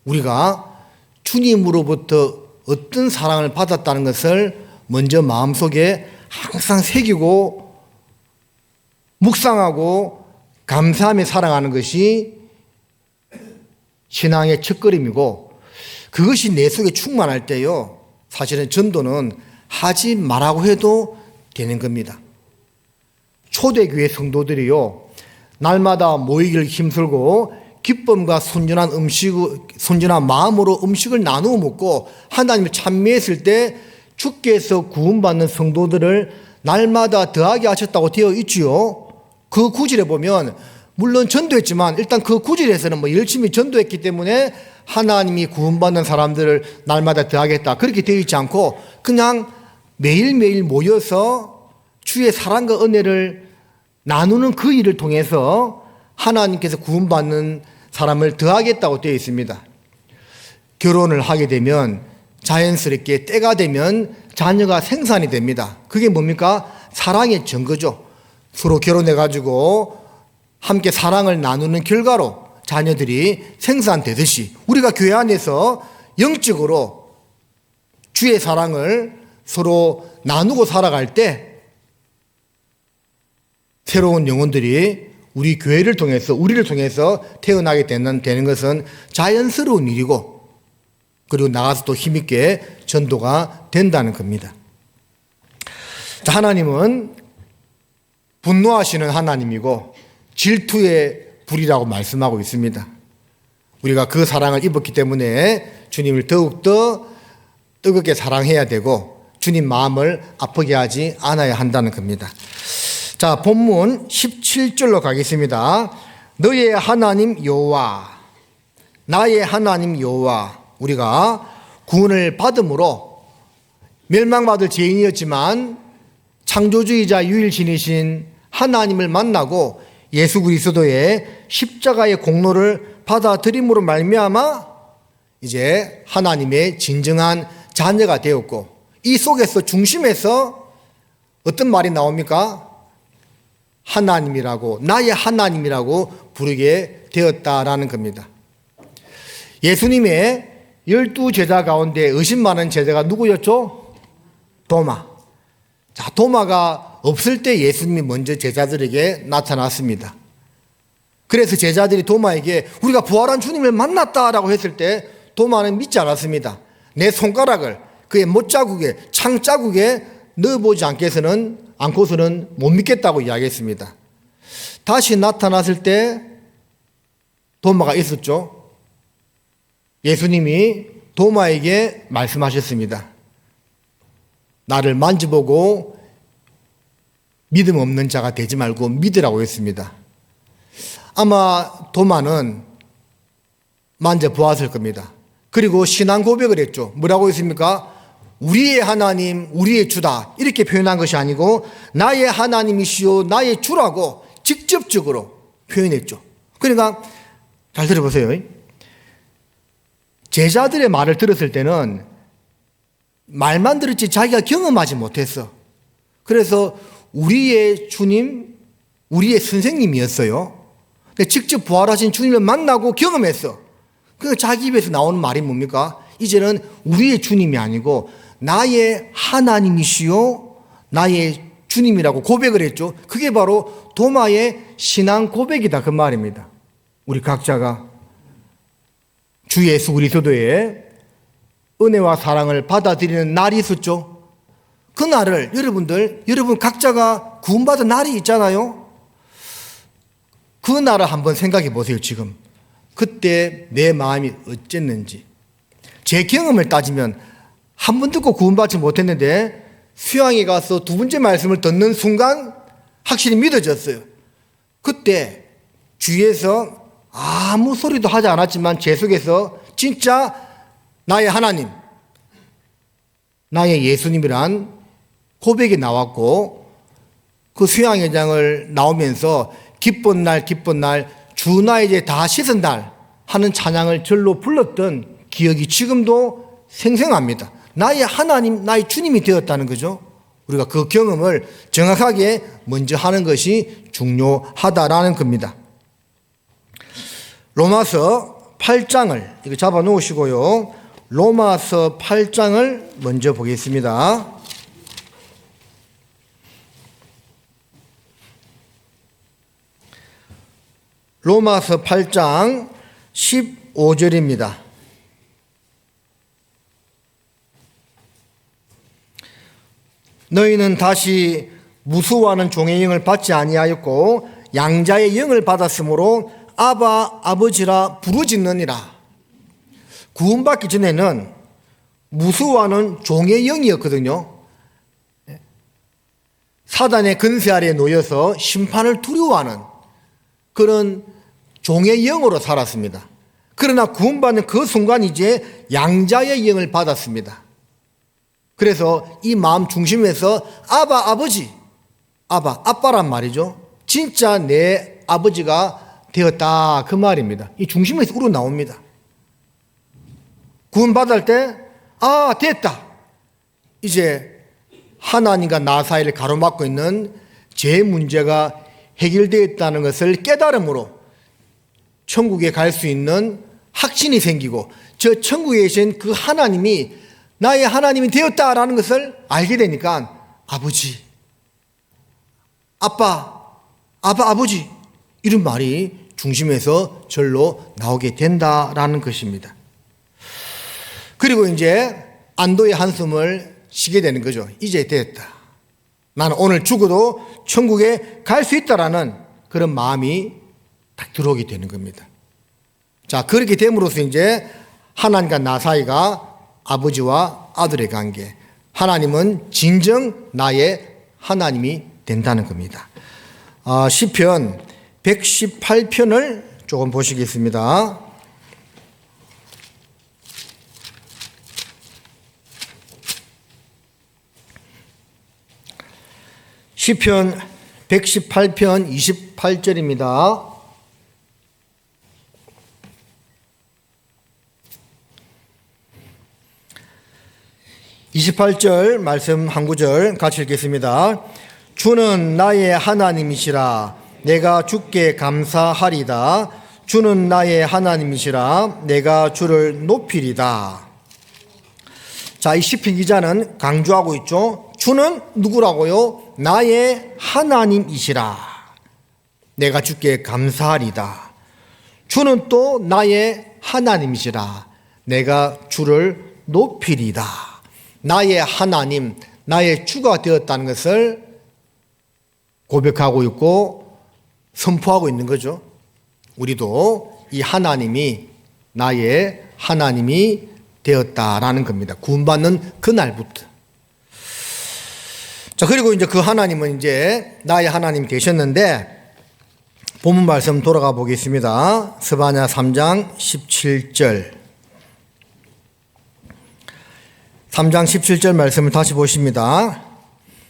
우리가 주님으로부터 어떤 사랑을 받았다는 것을 먼저 마음속에 항상 새기고 묵상하고 감사하며 살아가는 것이 신앙의 첫걸음이고, 그것이 내 속에 충만할 때요, 사실은 전도는 하지 말라고 해도 되는 겁니다. 초대교회 성도들이요, 날마다 모이기를 힘쓰고 기쁨과 순전한 마음으로 음식을 나누어 먹고 하나님을 찬미했을 때 주께서 구원받는 성도들을 날마다 더하게 하셨다고 되어 있지요. 그 구절에 보면 물론 전도했지만 일단 그 구절에서는 열심히 전도했기 때문에 하나님이 구원받는 사람들을 날마다 더하겠다 그렇게 되어 있지 않고, 그냥 매일매일 모여서 주의 사랑과 은혜를 나누는 그 일을 통해서 하나님께서 구원받는 사람을 더하겠다고 되어 있습니다. 결혼을 하게 되면 자연스럽게 때가 되면 자녀가 생산이 됩니다. 그게 뭡니까? 사랑의 증거죠. 서로 결혼해가지고 함께 사랑을 나누는 결과로 자녀들이 생산되듯이 우리가 교회 안에서 영적으로 주의 사랑을 서로 나누고 살아갈 때 새로운 영혼들이 우리 교회를 통해서, 우리를 통해서 태어나게 되는 것은 자연스러운 일이고, 그리고 나가서 또 힘있게 전도가 된다는 겁니다. 자, 하나님은 분노하시는 하나님이고 질투의 불이라고 말씀하고 있습니다. 우리가 그 사랑을 입었기 때문에 주님을 더욱더 뜨겁게 사랑해야 되고 주님 마음을 아프게 하지 않아야 한다는 겁니다. 자, 본문 17절로 가겠습니다. 너의 하나님 여호와, 나의 하나님 여호와. 우리가 구원을 받음으로 멸망받을 죄인이었지만 창조주이자 유일신이신 하나님을 만나고 예수 그리스도의 십자가의 공로를 받아들임으로 말미암아 이제 하나님의 진정한 자녀가 되었고, 이 속에서 중심에서 어떤 말이 나옵니까? 하나님이라고, 나의 하나님이라고 부르게 되었다라는 겁니다. 예수님의 12제자 가운데 의심 많은 제자가 누구였죠? 도마. 자, 도마가 없을 때 예수님이 먼저 제자들에게 나타났습니다. 그래서 제자들이 도마에게 우리가 부활한 주님을 만났다라고 했을 때 도마는 믿지 않았습니다. 내 손가락을 그의 못자국에, 창자국에 넣어보지 않고서는 못 믿겠다고 이야기했습니다. 다시 나타났을 때 도마가 있었죠. 예수님이 도마에게 말씀하셨습니다. 나를 만져보고 믿음 없는 자가 되지 말고 믿으라고 했습니다. 아마 도마는 만져보았을 겁니다. 그리고 신앙 고백을 했죠. 뭐라고 했습니까? 우리의 하나님, 우리의 주다, 이렇게 표현한 것이 아니고 나의 하나님이시오, 나의 주라고 직접적으로 표현했죠. 그러니까 잘 들어보세요. 제자들의 말을 들었을 때는 말만 들었지 자기가 경험하지 못했어. 그래서 우리의 주님, 우리의 선생님이었어요. 직접 부활하신 주님을 만나고 경험했어. 그러니까 자기 입에서 나오는 말이 뭡니까? 이제는 우리의 주님이 아니고 나의 하나님이시요, 나의 주님이라고 고백을 했죠. 그게 바로 도마의 신앙 고백이다, 그 말입니다. 우리 각자가 주 예수 그리스도의 은혜와 사랑을 받아들이는 날이 있었죠. 그 날을 여러분 각자가 구원받은 날이 있잖아요. 그 날을 한번 생각해 보세요. 지금 그때 내 마음이 어쨌는지. 제 경험을 따지면 한 번 듣고 구원받지 못했는데 수양에 가서 두 번째 말씀을 듣는 순간 확실히 믿어졌어요. 그때 주위에서 아무 소리도 하지 않았지만 제 속에서 진짜 나의 하나님, 나의 예수님이란 고백이 나왔고, 그 수양회장을 나오면서 기쁜 날 기쁜 날 주 나의 죄 다 씻은 날 하는 찬양을 절로 불렀던 기억이 지금도 생생합니다. 나의 하나님, 나의 주님이 되었다는 거죠. 우리가 그 경험을 정확하게 먼저 하는 것이 중요하다라는 겁니다. 로마서 8장을 이거 잡아 놓으시고요. 로마서 8장을 먼저 보겠습니다. 로마서 8장 15절입니다. 너희는 다시 무수와는 종의 영을 받지 아니하였고 양자의 영을 받았으므로 아바 아버지라 부르짖느니라. 구원받기 전에는 무수와는 종의 영이었거든요. 사단의 근세 아래에 놓여서 심판을 두려워하는 그런 종의 영으로 살았습니다. 그러나 구원받는 그 순간 이제 양자의 영을 받았습니다. 그래서 이 마음 중심에서 아바 아버지, 아빠란 말이죠. 진짜 내 아버지가 되었다 그 말입니다. 이 중심에서 우러나옵니다. 구원받을 때 됐다. 이제 하나님과 나 사이를 가로막고 있는 제 문제가 해결되었다는 것을 깨달음으로 천국에 갈 수 있는 확신이 생기고 저 천국에 계신 그 하나님이 나의 하나님이 되었다라는 것을 알게 되니까 아버지, 아버지 이런 말이 중심에서 절로 나오게 된다라는 것입니다. 그리고 이제 안도의 한숨을 쉬게 되는 거죠. 이제 됐다. 나는 오늘 죽어도 천국에 갈 수 있다라는 그런 마음이 딱 들어오게 되는 겁니다. 자, 그렇게 됨으로써 이제 하나님과 나 사이가 아버지와 아들의 관계, 하나님은 진정 나의 하나님이 된다는 겁니다. 시편 118편을 조금 보시겠습니다. 시편 118편 28절입니다. (28절) 말씀 한 구절 같이 읽겠습니다. 주는 나의 하나님이시라 내가 주께 감사하리다. 주는 나의 하나님이시라 내가 주를 높이리다. 자, 이 시편 기자는 강조하고 있죠. 주는 누구라고요? 나의 하나님이시라. 내가 주께 감사하리다. 주는 또 나의 하나님이시라. 내가 주를 높이리다. 나의 하나님, 나의 주가 되었다는 것을 고백하고 있고 선포하고 있는 거죠. 우리도 이 하나님이 나의 하나님이 되었다라는 겁니다. 구원받는 그날부터. 자, 그리고 이제 그 하나님은 이제 나의 하나님이 되셨는데 본문 말씀 돌아가 보겠습니다. 스바냐 3장 17절. 3장 17절 말씀을 다시 보십니다.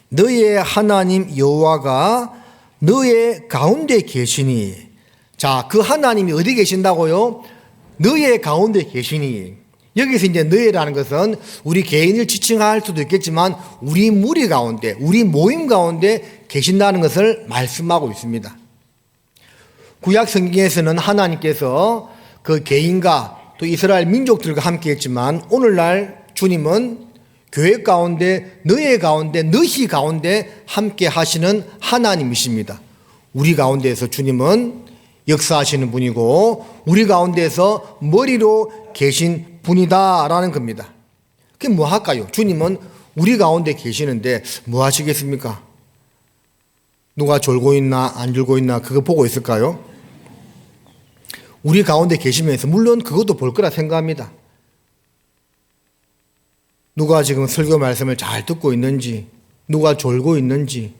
너의 하나님 여호와가 너의 가운데 계시니. 자, 그 하나님이 어디 계신다고요? 너의 가운데 계시니. 여기서 이제 너희라는 것은 우리 개인을 지칭할 수도 있겠지만 우리 무리 가운데, 우리 모임 가운데 계신다는 것을 말씀하고 있습니다. 구약 성경에서는 하나님께서 그 개인과 또 이스라엘 민족들과 함께 했지만 오늘날 주님은 교회 가운데, 너희 가운데 함께 하시는 하나님이십니다. 우리 가운데에서 주님은 역사하시는 분이고 우리 가운데에서 머리로 계신 분이다라는 겁니다. 그게 뭐 할까요? 주님은 우리 가운데 계시는데 뭐 하시겠습니까? 누가 졸고 있나 안 졸고 있나 그거 보고 있을까요? 우리 가운데 계시면서 물론 그것도 볼 거라 생각합니다. 누가 지금 설교 말씀을 잘 듣고 있는지, 누가 졸고 있는지,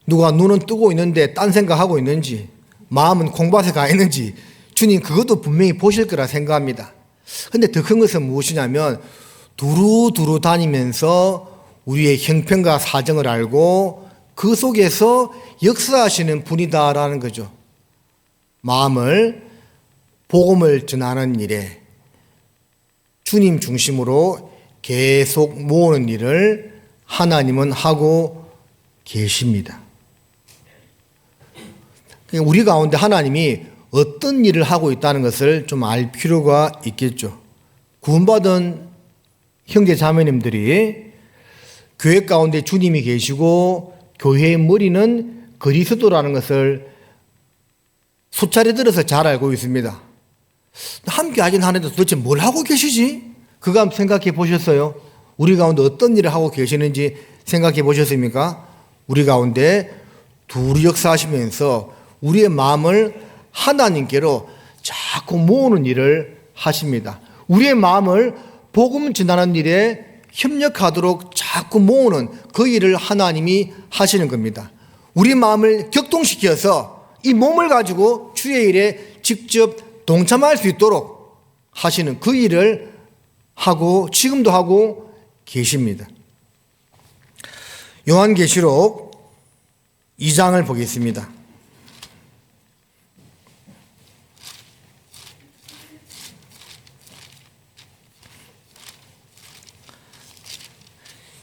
누가 눈은 뜨고 있는데 딴 생각하고 있는지, 마음은 콩밭에 가 있는지 주님 그것도 분명히 보실 거라 생각합니다. 근데 더 큰 것은 무엇이냐면 두루두루 다니면서 우리의 형편과 사정을 알고 그 속에서 역사하시는 분이다라는 거죠. 마음을 복음을 전하는 일에 주님 중심으로 계속 모으는 일을 하나님은 하고 계십니다. 우리 가운데 하나님이 어떤 일을 하고 있다는 것을 좀 알 필요가 있겠죠. 구원받은 형제 자매님들이 교회 가운데 주님이 계시고 교회의 머리는 그리스도라는 것을 수차례 들어서 잘 알고 있습니다. 함께 하긴 하는데 도대체 뭘 하고 계시지? 그거 한번 생각해 보셨어요? 우리 가운데 어떤 일을 하고 계시는지 생각해 보셨습니까? 우리 가운데 둘이 역사하시면서 우리의 마음을 하나님께로 자꾸 모으는 일을 하십니다. 우리의 마음을 복음 전하는 일에 협력하도록 자꾸 모으는 그 일을 하나님이 하시는 겁니다. 우리 마음을 격동시켜서 이 몸을 가지고 주의 일에 직접 동참할 수 있도록 하시는 그 일을 하고 지금도 하고 계십니다. 요한계시록 2장을 보겠습니다.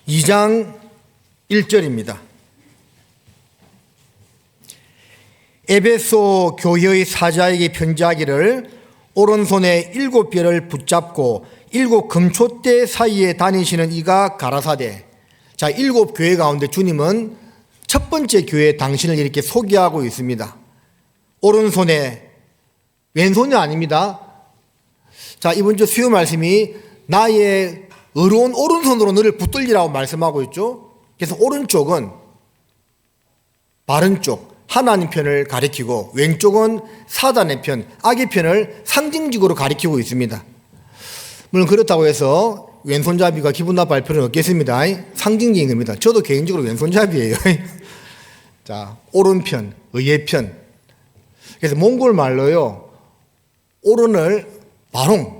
(2장 1절입니다) 에베소 교회의 사자에게 편지하기를 오른손에 7별을 붙잡고 7 금촛대 사이에 다니시는 이가 가라사대. 자, 7 교회 가운데 주님은 첫 번째 교회 당신을 이렇게 소개하고 있습니다. 오른손에, 왼손이 아닙니다. 자, 이번 주 수요 말씀이 나의 의로운 오른손으로 너를 붙들리라고 말씀하고 있죠. 그래서 오른쪽은 바른 쪽, 하나님 편을 가리키고 왼쪽은 사단의 편, 악의 편을 상징적으로 가리키고 있습니다. 물론 그렇다고 해서 왼손잡이가 기분 나빠할 필요는 없겠습니다. 상징적인 겁니다. 저도 개인적으로 왼손잡이에요. 자, 오른편, 의의 편. 그래서 몽골 말로요, 오른을 바른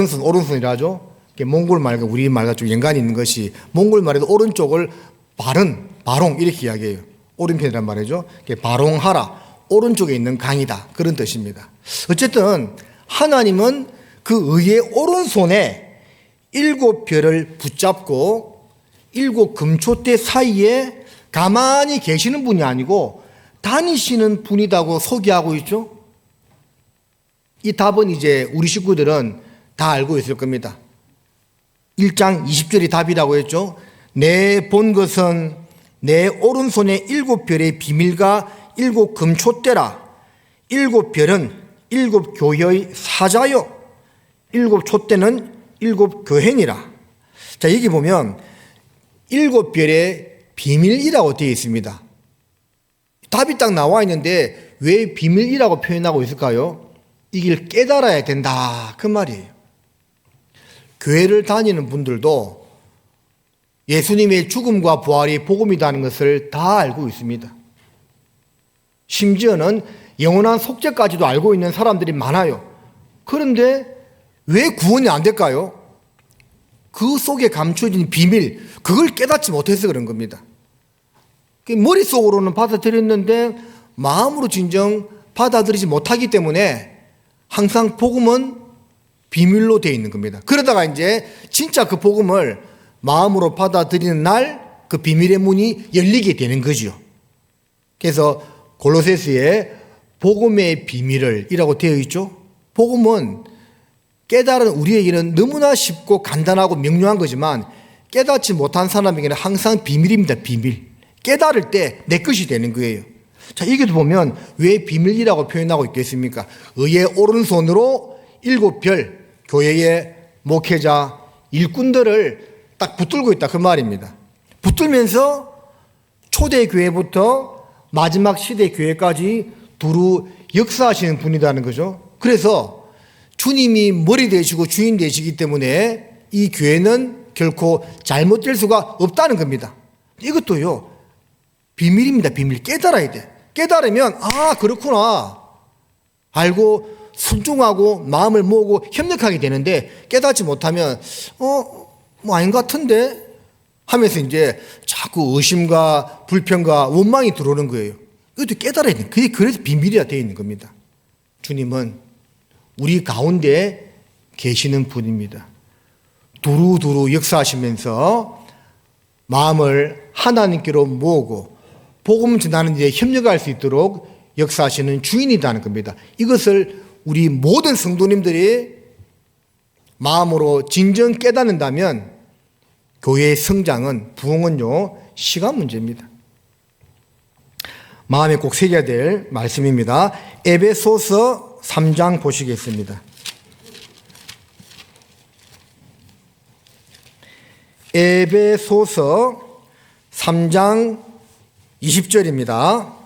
손, 오른손이라 하죠. 몽골 말과 우리 말과 좀 연관이 있는 것이 몽골 말에도 오른쪽을 바롱 이렇게 이야기해요. 오른편이란 말이죠. 바롱하라, 오른쪽에 있는 강이다, 그런 뜻입니다. 어쨌든 하나님은 그 의의 오른손에 7별을 붙잡고 7 금촛대 사이에 가만히 계시는 분이 아니고 다니시는 분이라고 소개하고 있죠. 이 답은 이제 우리 식구들은 다 알고 있을 겁니다. 1장 20절이 답이라고 했죠. 내 본 것은 내 오른손에 7별의 비밀과 7 금촛대라. 7별은 7 교회의 사자요, 7 촛대는 7 교회니라. 자, 여기 보면 7별의 비밀이라고 되어 있습니다. 답이 딱 나와 있는데 왜 비밀이라고 표현하고 있을까요? 이걸 깨달아야 된다, 그 말이에요. 교회를 다니는 분들도 예수님의 죽음과 부활이 복음이라는 것을 다 알고 있습니다. 심지어는 영원한 속죄까지도 알고 있는 사람들이 많아요. 그런데 왜 구원이 안 될까요? 그 속에 감춰진 비밀, 그걸 깨닫지 못해서 그런 겁니다. 머릿속으로는 받아들였는데 마음으로 진정 받아들이지 못하기 때문에 항상 복음은 비밀로 되어 있는 겁니다. 그러다가 이제 진짜 그 복음을 마음으로 받아들이는 날 그 비밀의 문이 열리게 되는 거죠. 그래서 골로새서에 복음의 비밀을 이라고 되어 있죠. 복음은 깨달은 우리에게는 너무나 쉽고 간단하고 명료한 거지만 깨닫지 못한 사람에게는 항상 비밀입니다. 비밀. 깨달을 때 내 것이 되는 거예요. 자, 여기도 보면 왜 비밀이라고 표현하고 있겠습니까? 의의 오른손으로 7별, 교회의 목회자, 일꾼들을 딱 붙들고 있다, 그 말입니다. 붙들면서 초대교회부터 마지막 시대 교회까지 두루 역사하시는 분이라는 거죠. 그래서 주님이 머리 되시고 주인 되시기 때문에 이 교회는 결코 잘못될 수가 없다는 겁니다. 이것도요, 비밀입니다. 비밀. 깨달아야 돼. 깨달으면 아, 그렇구나 알고 순종하고 마음을 모으고 협력하게 되는데, 깨닫지 못하면 뭐 아닌 것 같은데 하면서 이제 자꾸 의심과 불평과 원망이 들어오는 거예요. 이것도 깨달아야 돼. 그래서 비밀이라 되어 있는 겁니다. 주님은 우리 가운데 계시는 분입니다. 두루두루 역사하시면서 마음을 하나님께로 모으고 복음 전하는 일에 협력할 수 있도록 역사하시는 주인이라는 겁니다. 이것을 우리 모든 성도님들이 마음으로 진정 깨닫는다면 교회의 성장은, 부흥은요, 시간 문제입니다. 마음에 꼭 새겨야 될 말씀입니다. 에베소서 3장 보시겠습니다. 에베소서 3장 20절입니다.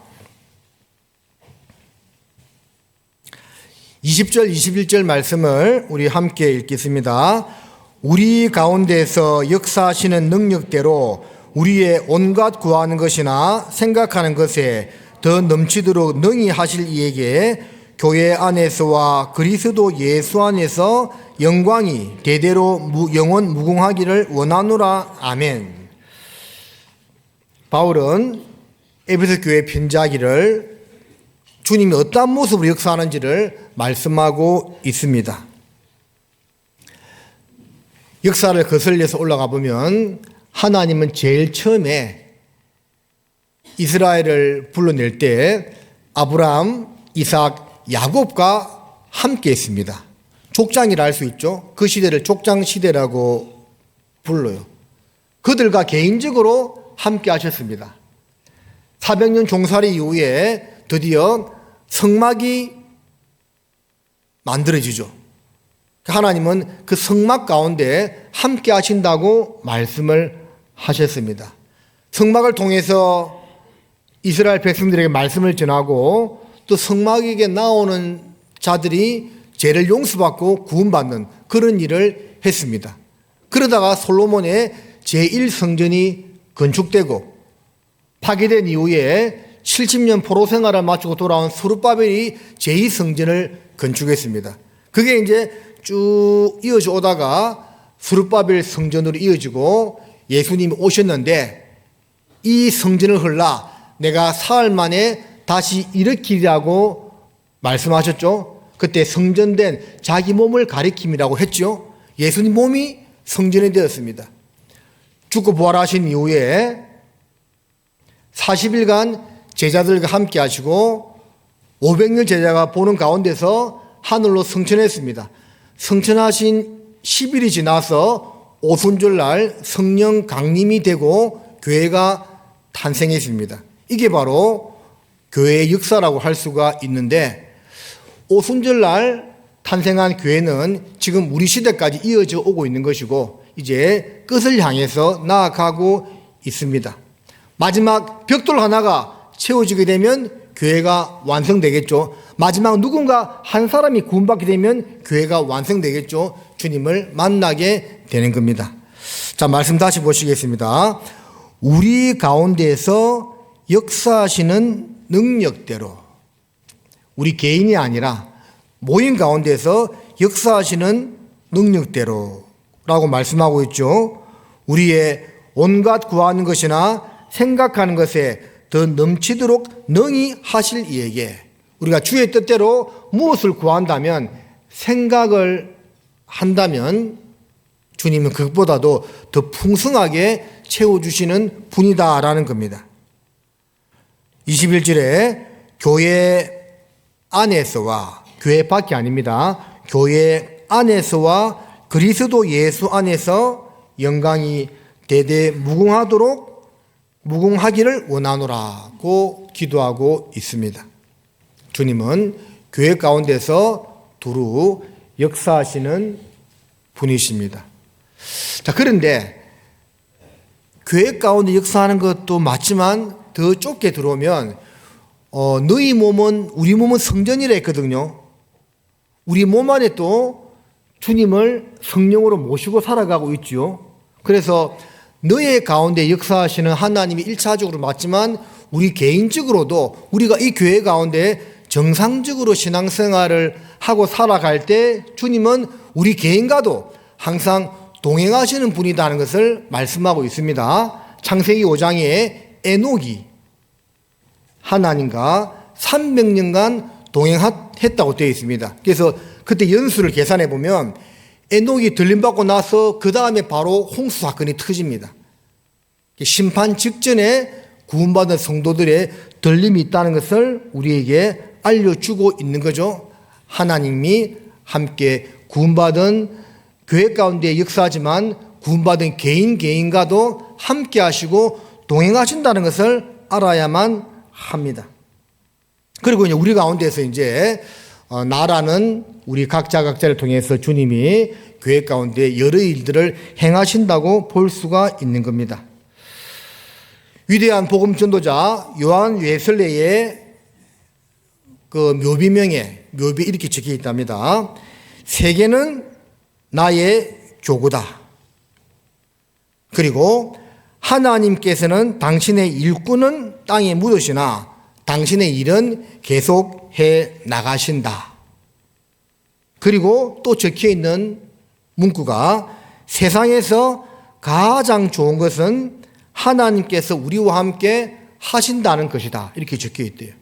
20절, 21절 말씀을 우리 함께 읽겠습니다. 우리 가운데서 역사하시는 능력대로 우리의 온갖 구하는 것이나 생각하는 것에 더 넘치도록 능히 하실 이에게 교회 안에서와 그리스도 예수 안에서 영광이 대대로 영원 무궁하기를 원하노라. 아멘. 바울은 에베소 교회 편지하기를 주님이 어떠한 모습으로 역사하는지를 말씀하고 있습니다. 역사를 거슬려서 올라가 보면 하나님은 제일 처음에 이스라엘을 불러낼 때 아브라함, 이삭, 야곱과 함께 했습니다. 족장이라 할 수 있죠. 그 시대를 족장 시대라고 불러요. 그들과 개인적으로 함께 하셨습니다. 400년 종살이 이후에 드디어 성막이 만들어지죠. 하나님은 그 성막 가운데 함께 하신다고 말씀을 하셨습니다. 성막을 통해서 이스라엘 백성들에게 말씀을 전하고 또 성막에게 나오는 자들이 죄를 용서받고 구원받는 그런 일을 했습니다. 그러다가 솔로몬의 제1성전이 건축되고 파괴된 이후에 70년 포로 생활을 마치고 돌아온 스룹바벨이 제2성전을 건축했습니다. 그게 이제 쭉 이어져 오다가 스룹바벨 성전으로 이어지고 예수님이 오셨는데 이 성전을 헐라 내가 사흘 만에 다시 일으키리라고 말씀하셨죠. 그때 성전된 자기 몸을 가리킴이라고 했죠. 예수님 몸이 성전이 되었습니다. 죽고 부활하신 이후에 40일간 제자들과 함께 하시고 500명 제자가 보는 가운데서 하늘로 승천했습니다. 승천하신 10일이 지나서 오순절날 성령 강림이 되고 교회가 탄생했습니다. 이게 바로 교회의 역사라고 할 수가 있는데 오순절날 탄생한 교회는 지금 우리 시대까지 이어져 오고 있는 것이고 이제 끝을 향해서 나아가고 있습니다. 마지막 벽돌 하나가 채워지게 되면 교회가 완성되겠죠. 마지막 누군가 한 사람이 구원받게 되면 교회가 완성되겠죠. 주님을 만나게 되는 겁니다. 자, 말씀 다시 보시겠습니다. 우리 가운데서 역사하시는 능력대로 우리 개인이 아니라 모임 가운데서 역사하시는 능력대로라고 말씀하고 있죠. 우리의 온갖 구하는 것이나 생각하는 것에 더 넘치도록 능히 하실 이에게 우리가 주의 뜻대로 무엇을 구한다면 생각을 한다면 주님은 그것보다도 더 풍성하게 채워주시는 분이다라는 겁니다. 21절에 교회 안에서와 교회 밖이 아닙니다. 교회 안에서와 그리스도 예수 안에서 영광이 대대 무궁하기를 원하노라고 기도하고 있습니다. 주님은 교회 가운데서 두루 역사하시는 분이십니다. 자, 그런데 교회 가운데 역사하는 것도 맞지만 더 좁게 들어오면 너희 몸은 우리 몸은 성전이라 했거든요. 우리 몸 안에 또 주님을 성령으로 모시고 살아가고 있지요. 그래서 너의 가운데 역사하시는 하나님이 1차적으로 맞지만 우리 개인적으로도 우리가 이 교회 가운데 정상적으로 신앙생활을 하고 살아갈 때 주님은 우리 개인과도 항상 동행하시는 분이라는 것을 말씀하고 있습니다. 창세기 5장에 에녹이 하나님과 300년간 동행했다고 되어 있습니다. 그래서 그때 연수를 계산해 보면 에녹이 들림받고 나서 그 다음에 바로 홍수 사건이 터집니다. 심판 직전에 구원받은 성도들의 들림이 있다는 것을 우리에게 알려주고 있는 거죠. 하나님이 함께 구원받은 교회 가운데 역사하지만 구원받은 개인과도 함께 하시고 동행하신다는 것을 알아야만 합니다. 그리고 이제 우리 가운데서 이제 나라는 우리 각자를 통해서 주님이 교회 가운데 여러 일들을 행하신다고 볼 수가 있는 겁니다. 위대한 복음 전도자 요한 웨슬레의 그 묘비명에 이렇게 적혀 있답니다. 세계는 나의 교구다. 그리고 하나님께서는 당신의 일꾼은 땅에 묻으시나 당신의 일은 계속해 나가신다. 그리고 또 적혀 있는 문구가 세상에서 가장 좋은 것은 하나님께서 우리와 함께 하신다는 것이다. 이렇게 적혀 있대요.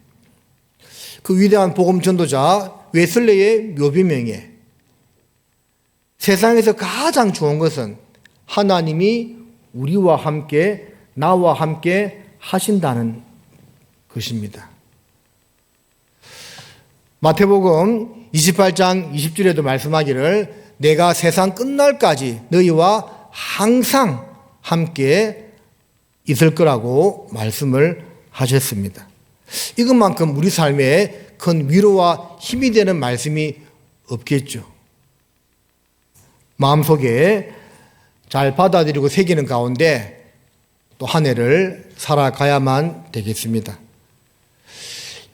그 위대한 복음 전도자 웨슬레의 묘비명에 세상에서 가장 좋은 것은 하나님이 우리와 함께, 나와 함께 하신다는 것입니다. 마태복음 28장 20절에도 말씀하기를 내가 세상 끝날까지 너희와 항상 함께 있을 거라고 말씀을 하셨습니다. 이것만큼 우리 삶에 큰 위로와 힘이 되는 말씀이 없겠죠. 마음속에 잘 받아들이고 새기는 가운데 또 한 해를 살아가야만 되겠습니다.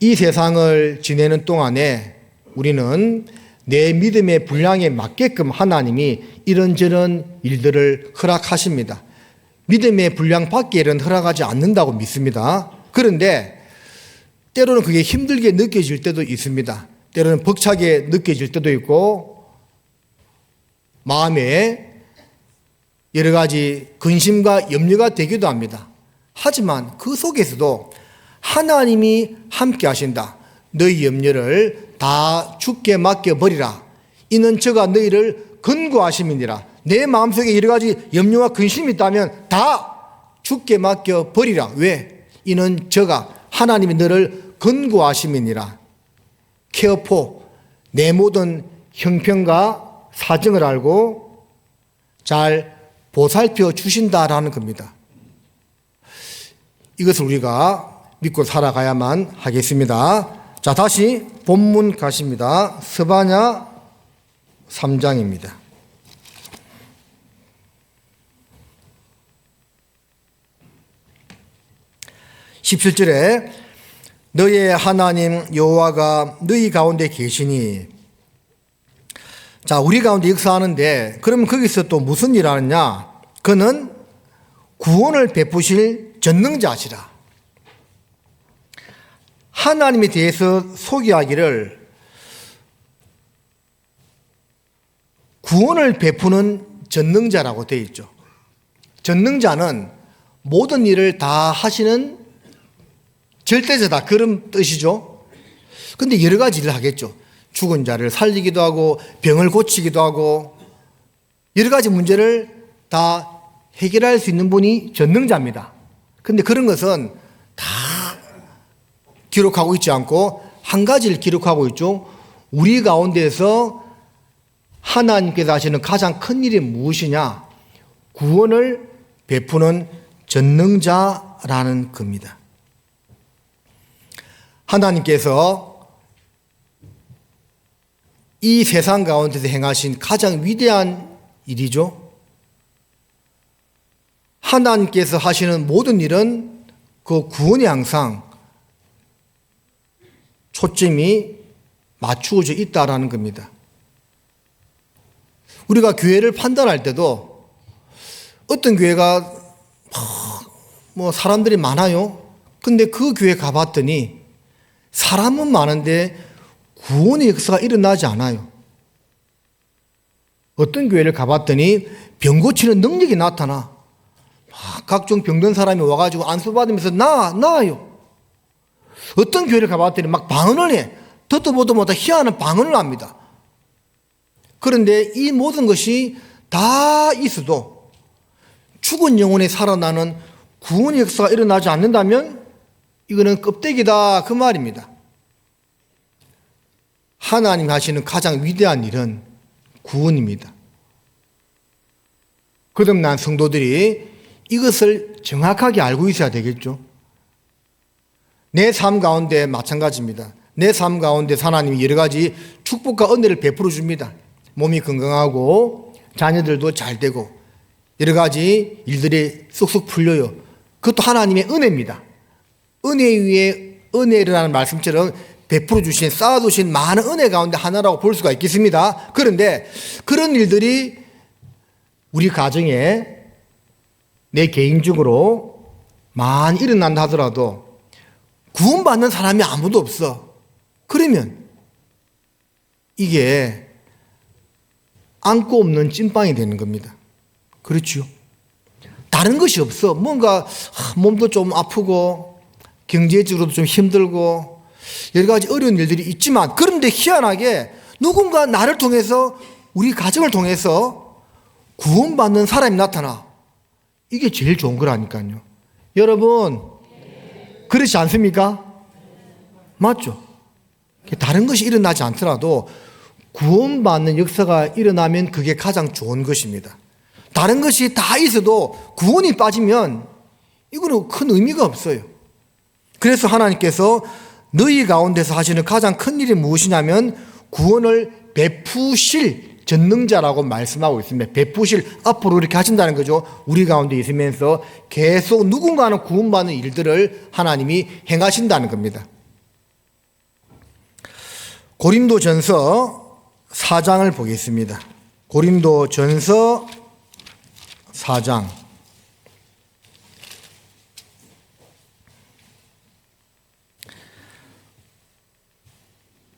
이 세상을 지내는 동안에 우리는 내 믿음의 분량에 맞게끔 하나님이 이런저런 일들을 허락하십니다. 믿음의 분량 밖의 일은 허락하지 않는다고 믿습니다. 그런데 때로는 그게 힘들게 느껴질 때도 있습니다. 때로는 벅차게 느껴질 때도 있고 마음에 여러 가지 근심과 염려가 되기도 합니다. 하지만 그 속에서도 하나님이 함께 하신다. 너희 염려를 다 주께 맡겨버리라. 이는 저가 너희를 근고하심이니라. 내 마음속에 여러 가지 염려와 근심이 있다면 다 주께 맡겨버리라. 왜? 이는 저가 하나님이 너를 근고하심이니라. 케어포 내 모든 형편과 사정을 알고 잘 보살펴 주신다라는 겁니다. 이것을 우리가 믿고 살아가야만 하겠습니다. 자, 다시 본문 가십니다. 스바냐 3장입니다. 17절에 너의 하나님 여호와가 너희 가운데 계시니. 자, 우리 가운데 역사하는데 그러면 거기서 또 무슨 일 하느냐? 그는 구원을 베푸실 전능자시라. 하나님에 대해서 소개하기를 구원을 베푸는 전능자라고 되어 있죠. 전능자는 모든 일을 다 하시는 절대자다, 그런 뜻이죠. 근데 여러 가지 일을 하겠죠. 죽은 자를 살리기도 하고 병을 고치기도 하고 여러 가지 문제를 다 해결할 수 있는 분이 전능자입니다. 근데 그런 것은 다 기록하고 있지 않고 한 가지를 기록하고 있죠. 우리 가운데서 하나님께서 하시는 가장 큰 일이 무엇이냐? 구원을 베푸는 전능자라는 겁니다. 하나님께서 이 세상 가운데서 행하신 가장 위대한 일이죠. 하나님께서 하시는 모든 일은 그 구원에 항상 초점이 맞추어져 있다라는 겁니다. 우리가 교회를 판단할 때도 어떤 교회가 뭐 사람들이 많아요. 근데 그 교회 가봤더니 사람은 많은데 구원의 역사가 일어나지 않아요. 어떤 교회를 가봤더니 병 고치는 능력이 나타나. 각종 병든 사람이 와가지고 안수받으면서 나아요. 어떤 교회를 가봤더니 막 방언을 해. 듣도 보도 못한 희한한 방언을 합니다. 그런데 이 모든 것이 다 있어도 죽은 영혼이 살아나는 구원의 역사가 일어나지 않는다면 이거는 껍데기다 그 말입니다. 하나님 하시는 가장 위대한 일은 구원입니다. 거듭난 성도들이 이것을 정확하게 알고 있어야 되겠죠. 내 삶 가운데 마찬가지입니다. 내 삶 가운데 하나님이 여러 가지 축복과 은혜를 베풀어 줍니다. 몸이 건강하고 자녀들도 잘 되고 여러 가지 일들이 쏙쏙 풀려요. 그것도 하나님의 은혜입니다. 은혜 위에 은혜라는 말씀처럼 베풀어 주신 쌓아두신 많은 은혜 가운데 하나라고 볼 수가 있겠습니다. 그런데 그런 일들이 우리 가정에 내 개인적으로 많이 일어난다 하더라도 구원받는 사람이 아무도 없어. 그러면 이게 안고 없는 찐빵이 되는 겁니다. 그렇죠? 다른 것이 없어. 뭔가 몸도 좀 아프고 경제적으로도 좀 힘들고 여러 가지 어려운 일들이 있지만 그런데 희한하게 누군가 나를 통해서 우리 가정을 통해서 구원받는 사람이 나타나. 이게 제일 좋은 거라니까요. 여러분 그렇지 않습니까? 맞죠? 다른 것이 일어나지 않더라도 구원받는 역사가 일어나면 그게 가장 좋은 것입니다. 다른 것이 다 있어도 구원이 빠지면 이거는 큰 의미가 없어요. 그래서 하나님께서 너희 가운데서 하시는 가장 큰 일이 무엇이냐면 구원을 베푸실 전능자라고 말씀하고 있습니다. 베푸실, 앞으로 이렇게 하신다는 거죠. 우리 가운데 있으면서 계속 누군가는 구원받는 일들을 하나님이 행하신다는 겁니다. 고린도전서 4장을 보겠습니다. 고린도전서 4장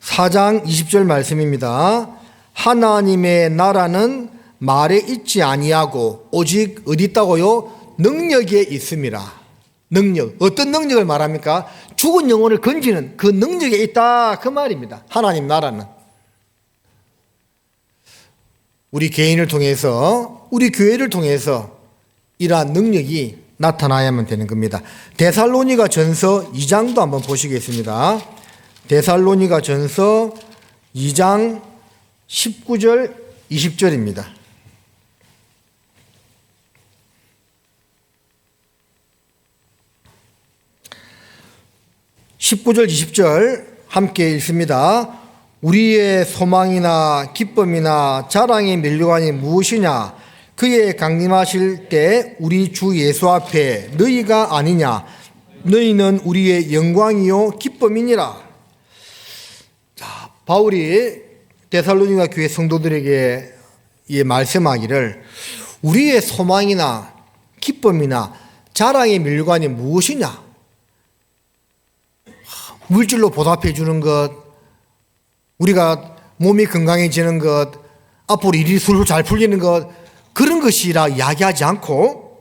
4장 20절 말씀입니다. 하나님의 나라는 말에 있지 아니하고 오직 어디 있다고요? 능력에 있습니다. 능력. 어떤 능력을 말합니까? 죽은 영혼을 건지는 그 능력에 있다 그 말입니다. 하나님 나라는. 우리 개인을 통해서 우리 교회를 통해서 이러한 능력이 나타나야만 되는 겁니다. 데살로니가 전서 2장도 한번 보시겠습니다. 데살로니가 전서 2장 19절 20절입니다. 19절 20절 함께 읽습니다. 우리의 소망이나 기쁨이나 자랑의 면류관이 무엇이냐? 그의 강림하실 때 우리 주 예수 앞에 너희가 아니냐? 너희는 우리의 영광이요 기쁨이니라. 자, 바울이 데살로니가 교회 성도들에게 말씀하기를 우리의 소망이나 기쁨이나 자랑의 면류관이 무엇이냐? 물질로 보답해 주는 것, 우리가 몸이 건강해지는 것, 앞으로 일이 술술 잘 풀리는 것, 그런 것이라 이야기하지 않고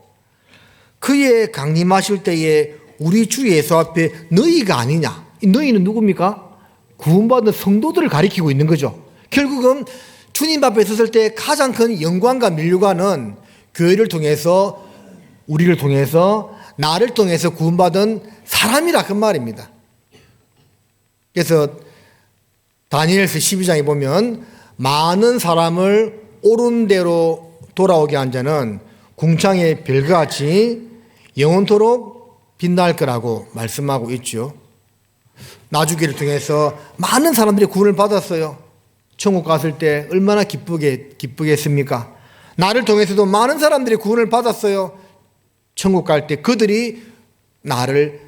그의 강림하실 때에 우리 주 예수 앞에 너희가 아니냐. 이 너희는 누굽니까? 구원받은 성도들을 가리키고 있는 거죠. 결국은 주님 앞에 섰을 때 가장 큰 영광과 면류관은 교회를 통해서, 우리를 통해서, 나를 통해서 구원받은 사람이라 그 말입니다. 그래서 다니엘서 12장에 보면 많은 사람을 옳은 대로 돌아오게 한 자는 궁창의 별과 같이 영원토록 빛날 거라고 말씀하고 있죠. 나주기를 통해서 많은 사람들이 구원을 받았어요. 천국 갔을 때 얼마나 기쁘겠습니까? 나를 통해서도 많은 사람들이 구원을 받았어요. 천국 갈 때 그들이 나를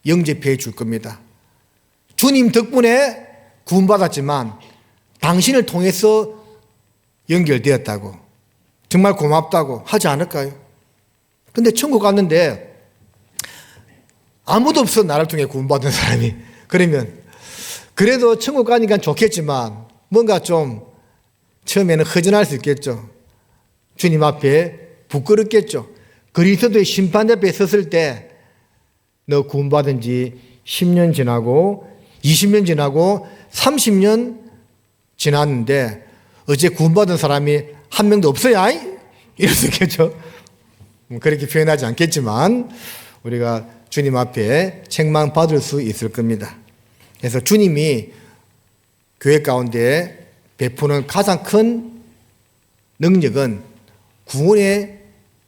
영접해 줄 겁니다. 주님 덕분에 구원받았지만 당신을 통해서 연결되었다고, 정말 고맙다고 하지 않을까요? 근데 천국 갔는데 아무도 없어, 나를 통해 구원받은 사람이. 그러면 그래도 천국 가니까 좋겠지만 뭔가 좀 처음에는 허전할 수 있겠죠. 주님 앞에 부끄럽겠죠. 그리스도의 심판 앞에 섰을 때 너 구원받은 지 10년 지나고 20년 지나고 30년 지났는데 어제 구원받은 사람이 한 명도 없어야? 이럴 수 있겠죠. 그렇게 표현하지 않겠지만 우리가 주님 앞에 책망받을 수 있을 겁니다. 그래서 주님이 교회 가운데 베푸는 가장 큰 능력은 구원의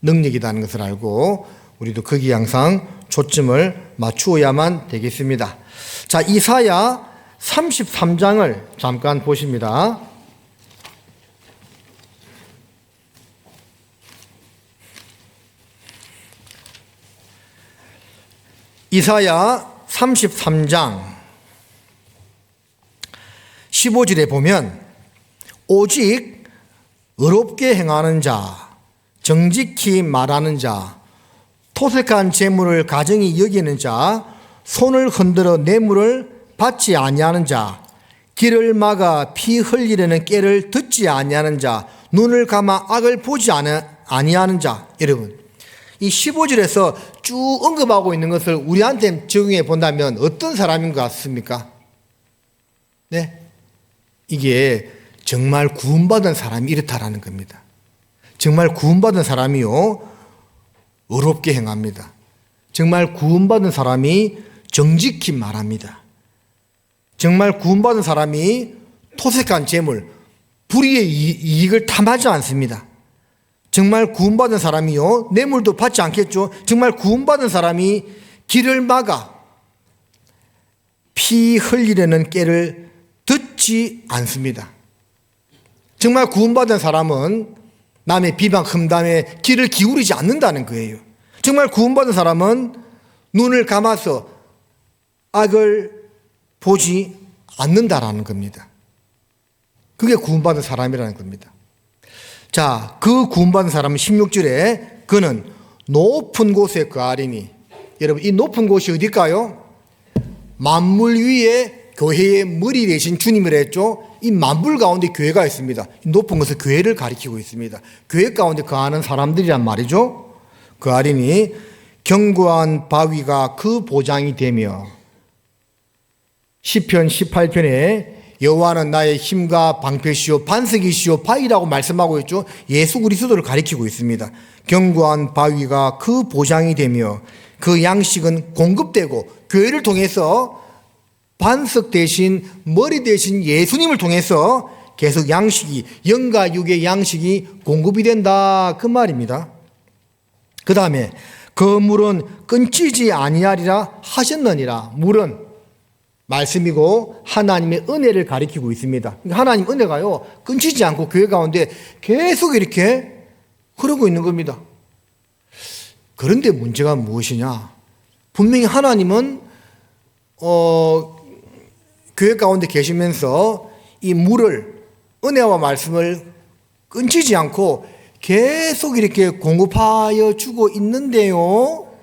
능력이라는 것을 알고 우리도 거기에 항상 초점을 맞추어야만 되겠습니다. 자, 이사야 33장을 잠깐 보십니다. 이사야 33장 15절에 보면 오직 의롭게 행하는 자, 정직히 말하는 자, 토색한 재물을 가정히 여기는 자, 손을 흔들어 뇌물을 받지 아니하는 자, 길을 막아 피 흘리려는 꾀를 듣지 아니하는 자, 눈을 감아 악을 보지 아니하는 자. 여러분, 이 15절에서 쭉 언급하고 있는 것을 우리한테 적용해 본다면 어떤 사람인 것 같습니까? 네, 이게 정말 구원받은 사람이 이렇다라는 겁니다. 정말 구원받은 사람이요, 의롭게 행합니다. 정말 구원받은 사람이 정직히 말합니다. 정말 구원받은 사람이 토색한 재물, 불의의 이익을 탐하지 않습니다. 정말 구원받은 사람이요, 뇌물도 받지 않겠죠. 정말 구원받은 사람이 길을 막아 피 흘리려는 꾀를 듣지 않습니다. 정말 구원받은 사람은 남의 비방 험담에 귀를 기울이지 않는다는 거예요. 정말 구원받은 사람은 눈을 감아서 악을 보지 않는다라는 겁니다. 그게 구원받은 사람이라는 겁니다. 자, 그 구원받은 사람은 16절에 그는 높은 곳에 거하리니, 여러분 이 높은 곳이 어딜까요? 만물 위에 교회의 머리 되신 주님을 했죠. 이 만물 가운데 교회가 있습니다. 높은 것은 교회를 가리키고 있습니다. 교회 가운데 거하는 사람들이란 말이죠. 거하리니 견고한 바위가 그 보장이 되며, 시편 18편에 여호와는 나의 힘과 방패시오 반석이시오 바위라고 말씀하고 있죠. 예수 그리스도를 가리키고 있습니다. 견고한 바위가 그 보장이 되며 그 양식은 공급되고, 교회를 통해서 반석 대신 머리 대신 예수님을 통해서 계속 양식이, 영과 육의 양식이 공급이 된다, 그 말입니다. 그 다음에 그 물은 끊기지 아니하리라 하셨느니라. 물은 말씀이고 하나님의 은혜를 가리키고 있습니다. 하나님 은혜가요 끊기지 않고 교회 가운데 계속 이렇게 흐르고 있는 겁니다. 그런데 문제가 무엇이냐? 분명히 하나님은 교회 가운데 계시면서 이 물을, 은혜와 말씀을 끊기지 않고 계속 이렇게 공급하여 주고 있는데요,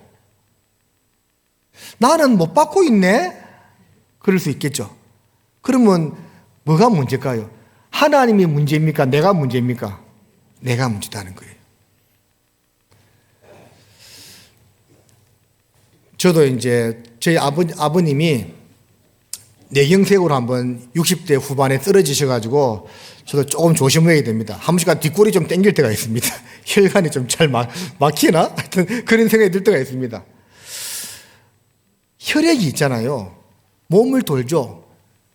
나는 못 받고 있네? 그럴 수 있겠죠. 그러면 뭐가 문제일까요? 하나님이 문제입니까? 내가 문제입니까? 내가 문제다는 거예요. 저도 이제 저희 아버님이 뇌경색으로 한번 60대 후반에 쓰러지셔가지고 저도 조금 조심해야 됩니다. 한 번씩 뒷골이 좀 땡길 때가 있습니다. 혈관이 좀 잘 막히나? 하여튼 그런 생각이 들 때가 있습니다. 혈액이 있잖아요. 몸을 돌죠.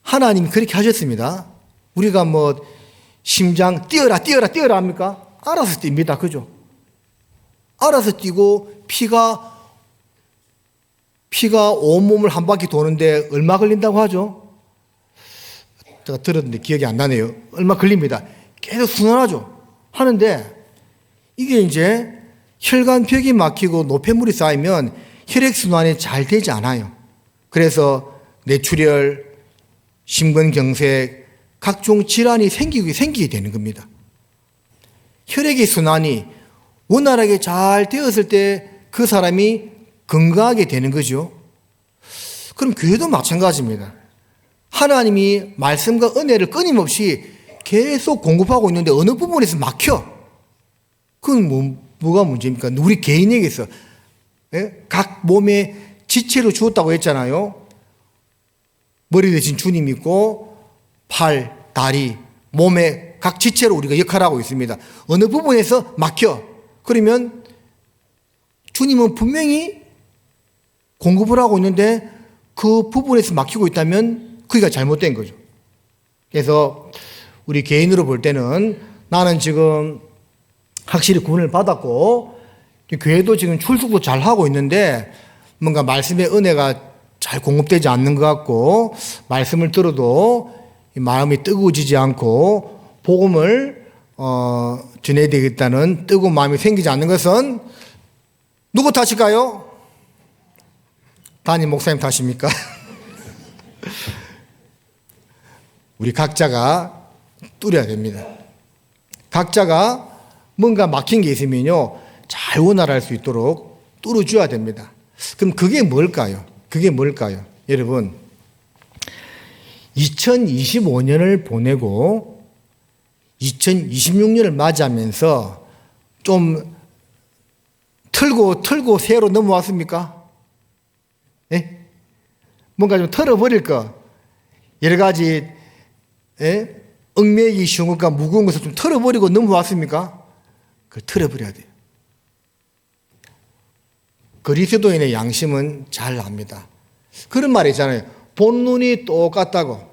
하나님이 그렇게 하셨습니다. 우리가 뭐 심장 뛰어라 합니까? 알아서 뜁니다. 그죠? 알아서 뛰고 피가 온몸을 한 바퀴 도는데 얼마 걸린다고 하죠? 제가 들었는데 기억이 안 나네요. 얼마 걸립니다. 계속 순환하죠. 하는데 이게 이제 혈관벽이 막히고 노폐물이 쌓이면 혈액순환이 잘 되지 않아요. 그래서 뇌출혈, 심근경색, 각종 질환이 생기게 되는 겁니다. 혈액의 순환이 원활하게 잘 되었을 때 그 사람이 건강하게 되는 거죠. 그럼 교회도 마찬가지입니다. 하나님이 말씀과 은혜를 끊임없이 계속 공급하고 있는데 어느 부분에서 막혀. 그건 뭐가 문제입니까? 우리 개인에게서 각 몸에 지체로 주었다고 했잖아요. 머리 대신 주님 있고 팔, 다리, 몸에 각 지체로 우리가 역할을 하고 있습니다. 어느 부분에서 막혀. 그러면 주님은 분명히 공급을 하고 있는데 그 부분에서 막히고 있다면 그게 잘못된 거죠. 그래서 우리 개인으로 볼 때는 나는 지금 확실히 구원을 받았고 교회도 지금 출석도 잘 하고 있는데 뭔가 말씀의 은혜가 잘 공급되지 않는 것 같고 말씀을 들어도 마음이 뜨거워지지 않고 복음을 전해야 되겠다는 뜨거운 마음이 생기지 않는 것은 누구 탓일까요? 담임 목사님 탓입니까? 우리 각자가 뚫어야 됩니다. 각자가 뭔가 막힌 게 있으면요 잘 원활할 수 있도록 뚫어줘야 됩니다. 그럼 그게 뭘까요? 그게 뭘까요? 여러분 2025년을 보내고 2026년을 맞이하면서 좀 틀고 새로 넘어왔습니까? 예? 뭔가 좀 털어버릴 거 여러 가지 얽매이기 쉬운 것과 무거운 것을 좀 털어버리고 넘어왔습니까? 그걸 털어버려야 돼요. 그리스도인의 양심은 잘 압니다. 그런 말이 있잖아요. 본 눈이 똑같다고.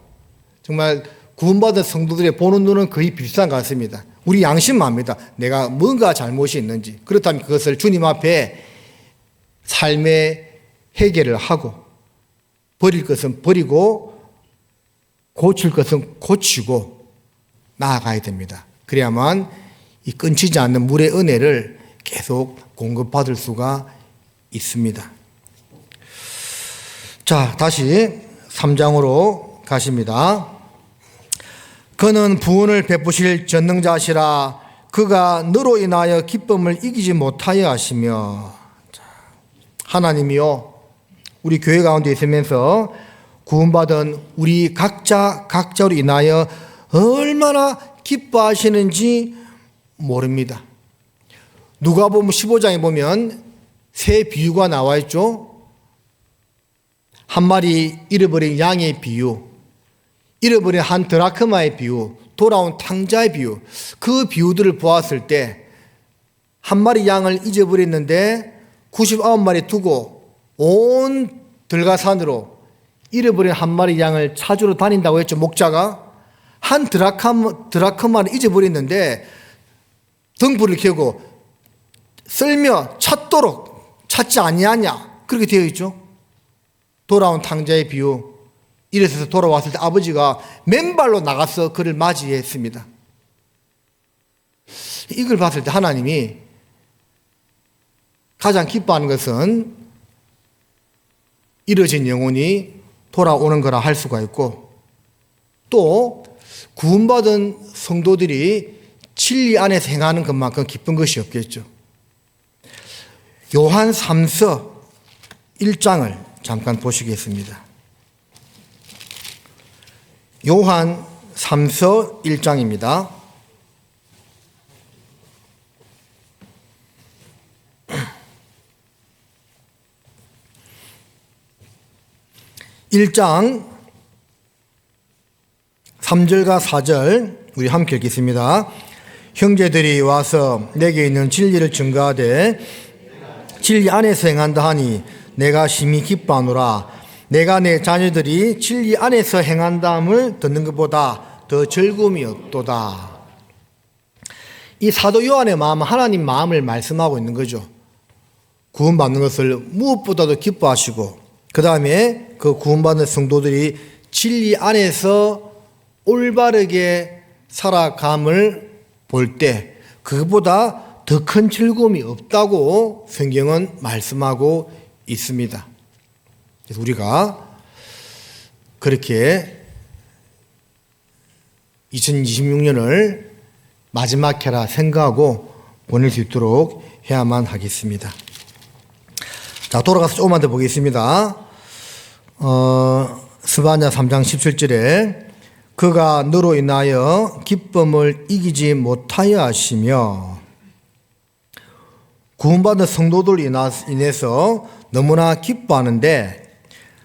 정말 구원받은 성도들의 보는 눈은 거의 비슷한 것 같습니다. 우리 양심은 압니다. 내가 뭔가 잘못이 있는지. 그렇다면 그것을 주님 앞에 삶의 해결을 하고 버릴 것은 버리고 고칠 것은 고치고 나아가야 됩니다. 그래야만 이 끊치지 않는 물의 은혜를 계속 공급받을 수가 있습니다. 자, 다시 3장으로 가십니다. 그는 부恩을 베푸실 전능자시라 그가 너로 인하여 기쁨을 이기지 못하여 하시며. 하나님이요 우리 교회 가운데 있으면서 구원받은 우리 각자로 인하여 얼마나 기뻐하시는지 모릅니다. 누가복음 15장에 보면 새 비유가 나와 있죠. 한 마리 잃어버린 양의 비유, 잃어버린 한 드라크마의 비유, 돌아온 탕자의 비유, 그 비유들을 보았을 때 한 마리 양을 잊어버렸는데 99마리 두고 온 들가산으로 잃어버린 한 마리 양을 찾으러 다닌다고 했죠. 목자가 한 드라크마를 잊어버렸는데 등불을 켜고 쓸며 찾도록 찾지 아니하냐 그렇게 되어 있죠. 돌아온 탕자의 비유. 이래서 돌아왔을 때 아버지가 맨발로 나가서 그를 맞이했습니다. 이걸 봤을 때 하나님이 가장 기뻐하는 것은 잃어진 영혼이 돌아오는 거라 할 수가 있고 또 구원받은 성도들이 진리 안에서 행하는 것만큼 기쁜 것이 없겠죠. 요한 3서 1장을 잠깐 보시겠습니다. 요한 3서 1장입니다. 1장 3절과 4절 우리 함께 읽겠습니다. 형제들이 와서 내게 있는 진리를 증거하되 진리 안에서 행한다 하니 내가 심히 기뻐하노라. 내가 내 자녀들이 진리 안에서 행한다함을 듣는 것보다 더 즐거움이 없도다. 이 사도 요한의 마음은 하나님 마음을 말씀하고 있는 거죠. 구원받는 것을 무엇보다도 기뻐하시고 그 다음에 그 구원받는 성도들이 진리 안에서 올바르게 살아감을 볼 때 그것보다 더 큰 즐거움이 없다고 성경은 말씀하고 있습니다. 그래서 우리가 그렇게 2026년을 마지막 해라 생각하고 보낼 수 있도록 해야만 하겠습니다. 자, 돌아가서 조금만 더 보겠습니다. 스바냐 3장 17절에 그가 너로 인하여 기쁨을 이기지 못하여 하시며. 구원받은 성도들 인해서 너무나 기뻐하는데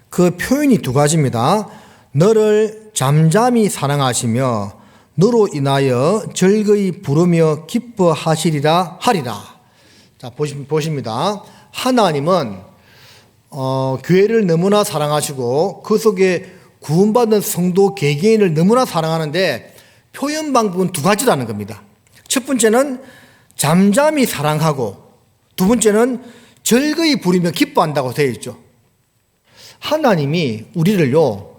그 표현이 두 가지입니다. 너를 잠잠히 사랑하시며 너로 인하여 즐거이 부르며 기뻐하시리라 하리라. 자, 보십니다. 하나님은 교회를 너무나 사랑하시고 그 속에 구원받은 성도 개개인을 너무나 사랑하는데 표현 방법은 두 가지라는 겁니다. 첫 번째는 잠잠히 사랑하고 두 번째는 즐거이 부르며 기뻐한다고 되어 있죠. 하나님이 우리를요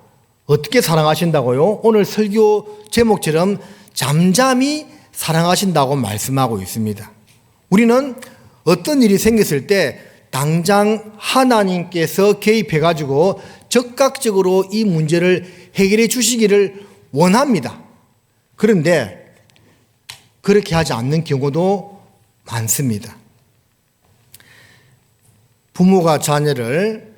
어떻게 사랑하신다고요? 오늘 설교 제목처럼 잠잠히 사랑하신다고 말씀하고 있습니다. 우리는 어떤 일이 생겼을 때 당장 하나님께서 개입해가지고 적극적으로 이 문제를 해결해 주시기를 원합니다. 그런데 그렇게 하지 않는 경우도 많습니다. 부모가 자녀를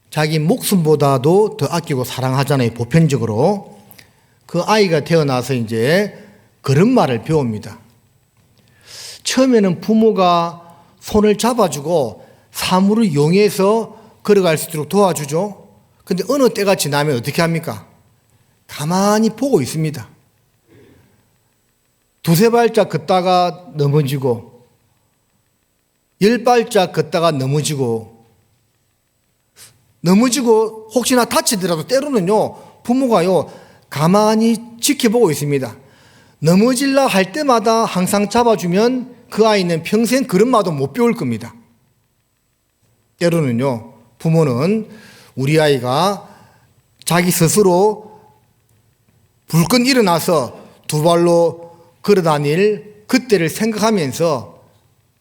자기 목숨보다도 더 아끼고 사랑하잖아요. 보편적으로. 그 아이가 태어나서 이제 걸음마를 배웁니다. 처음에는 부모가 손을 잡아주고 사물을 이용해서 걸어갈 수 있도록 도와주죠. 근데 어느 때가 지나면 어떻게 합니까? 가만히 보고 있습니다. 두세 발짝 걷다가 넘어지고 10발짝 걷다가 넘어지고 혹시나 다치더라도 때로는요 부모가요 가만히 지켜보고 있습니다. 넘어질라 할 때마다 항상 잡아주면 그 아이는 평생 걸음마도 못 배울 겁니다. 때로는요 부모는 우리 아이가 자기 스스로 불끈 일어나서 두 발로 걸어다닐 그때를 생각하면서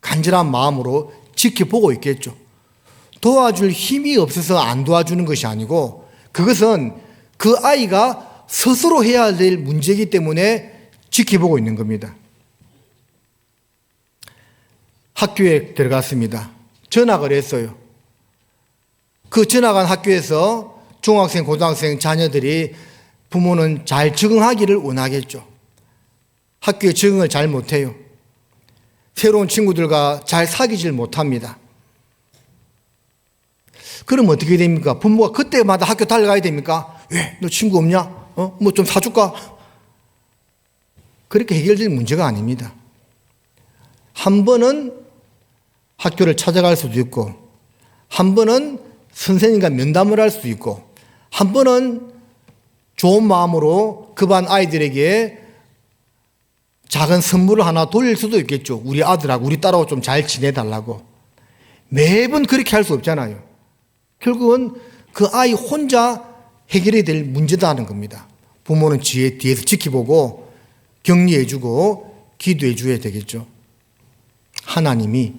간절한 마음으로 지켜보고 있겠죠. 도와줄 힘이 없어서 안 도와주는 것이 아니고 그것은 그 아이가 스스로 해야 될 문제이기 때문에 지켜보고 있는 겁니다. 학교에 들어갔습니다. 전학을 했어요. 그 전학한 학교에서 중학생, 고등학생 자녀들이 부모는 잘 적응하기를 원하겠죠. 학교에 적응을 잘 못해요. 새로운 친구들과 잘 사귀질 못합니다. 그럼 어떻게 됩니까? 부모가 그때마다 학교 달려가야 됩니까? 왜? 너 친구 없냐? 뭐 좀 사줄까? 그렇게 해결될 문제가 아닙니다. 한 번은 학교를 찾아갈 수도 있고, 한 번은 선생님과 면담을 할 수도 있고, 한 번은 좋은 마음으로 그 반 아이들에게 작은 선물을 하나 돌릴 수도 있겠죠. 우리 아들하고 우리 딸하고 좀 잘 지내달라고. 매번 그렇게 할 수 없잖아요. 결국은 그 아이 혼자 해결해야 될 문제다는 겁니다. 부모는 뒤에서 지켜보고 격려해주고 기도해줘야 되겠죠. 하나님이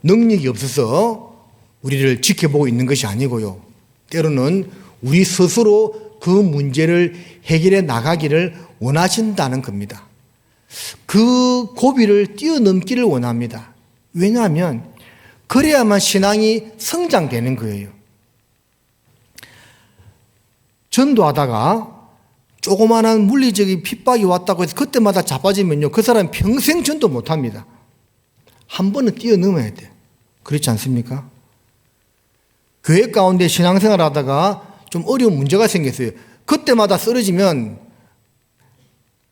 능력이 없어서 우리를 지켜보고 있는 것이 아니고요. 때로는 우리 스스로 그 문제를 해결해 나가기를 원하신다는 겁니다. 그 고비를 뛰어넘기를 원합니다. 왜냐하면 그래야만 신앙이 성장되는 거예요. 전도하다가 조그마한 물리적인 핍박이 왔다고 해서 그때마다 자빠지면요 그 사람은 평생 전도 못합니다. 한 번은 뛰어넘어야 돼요. 그렇지 않습니까? 교회 가운데 신앙생활 하다가 좀 어려운 문제가 생겼어요. 그때마다 쓰러지면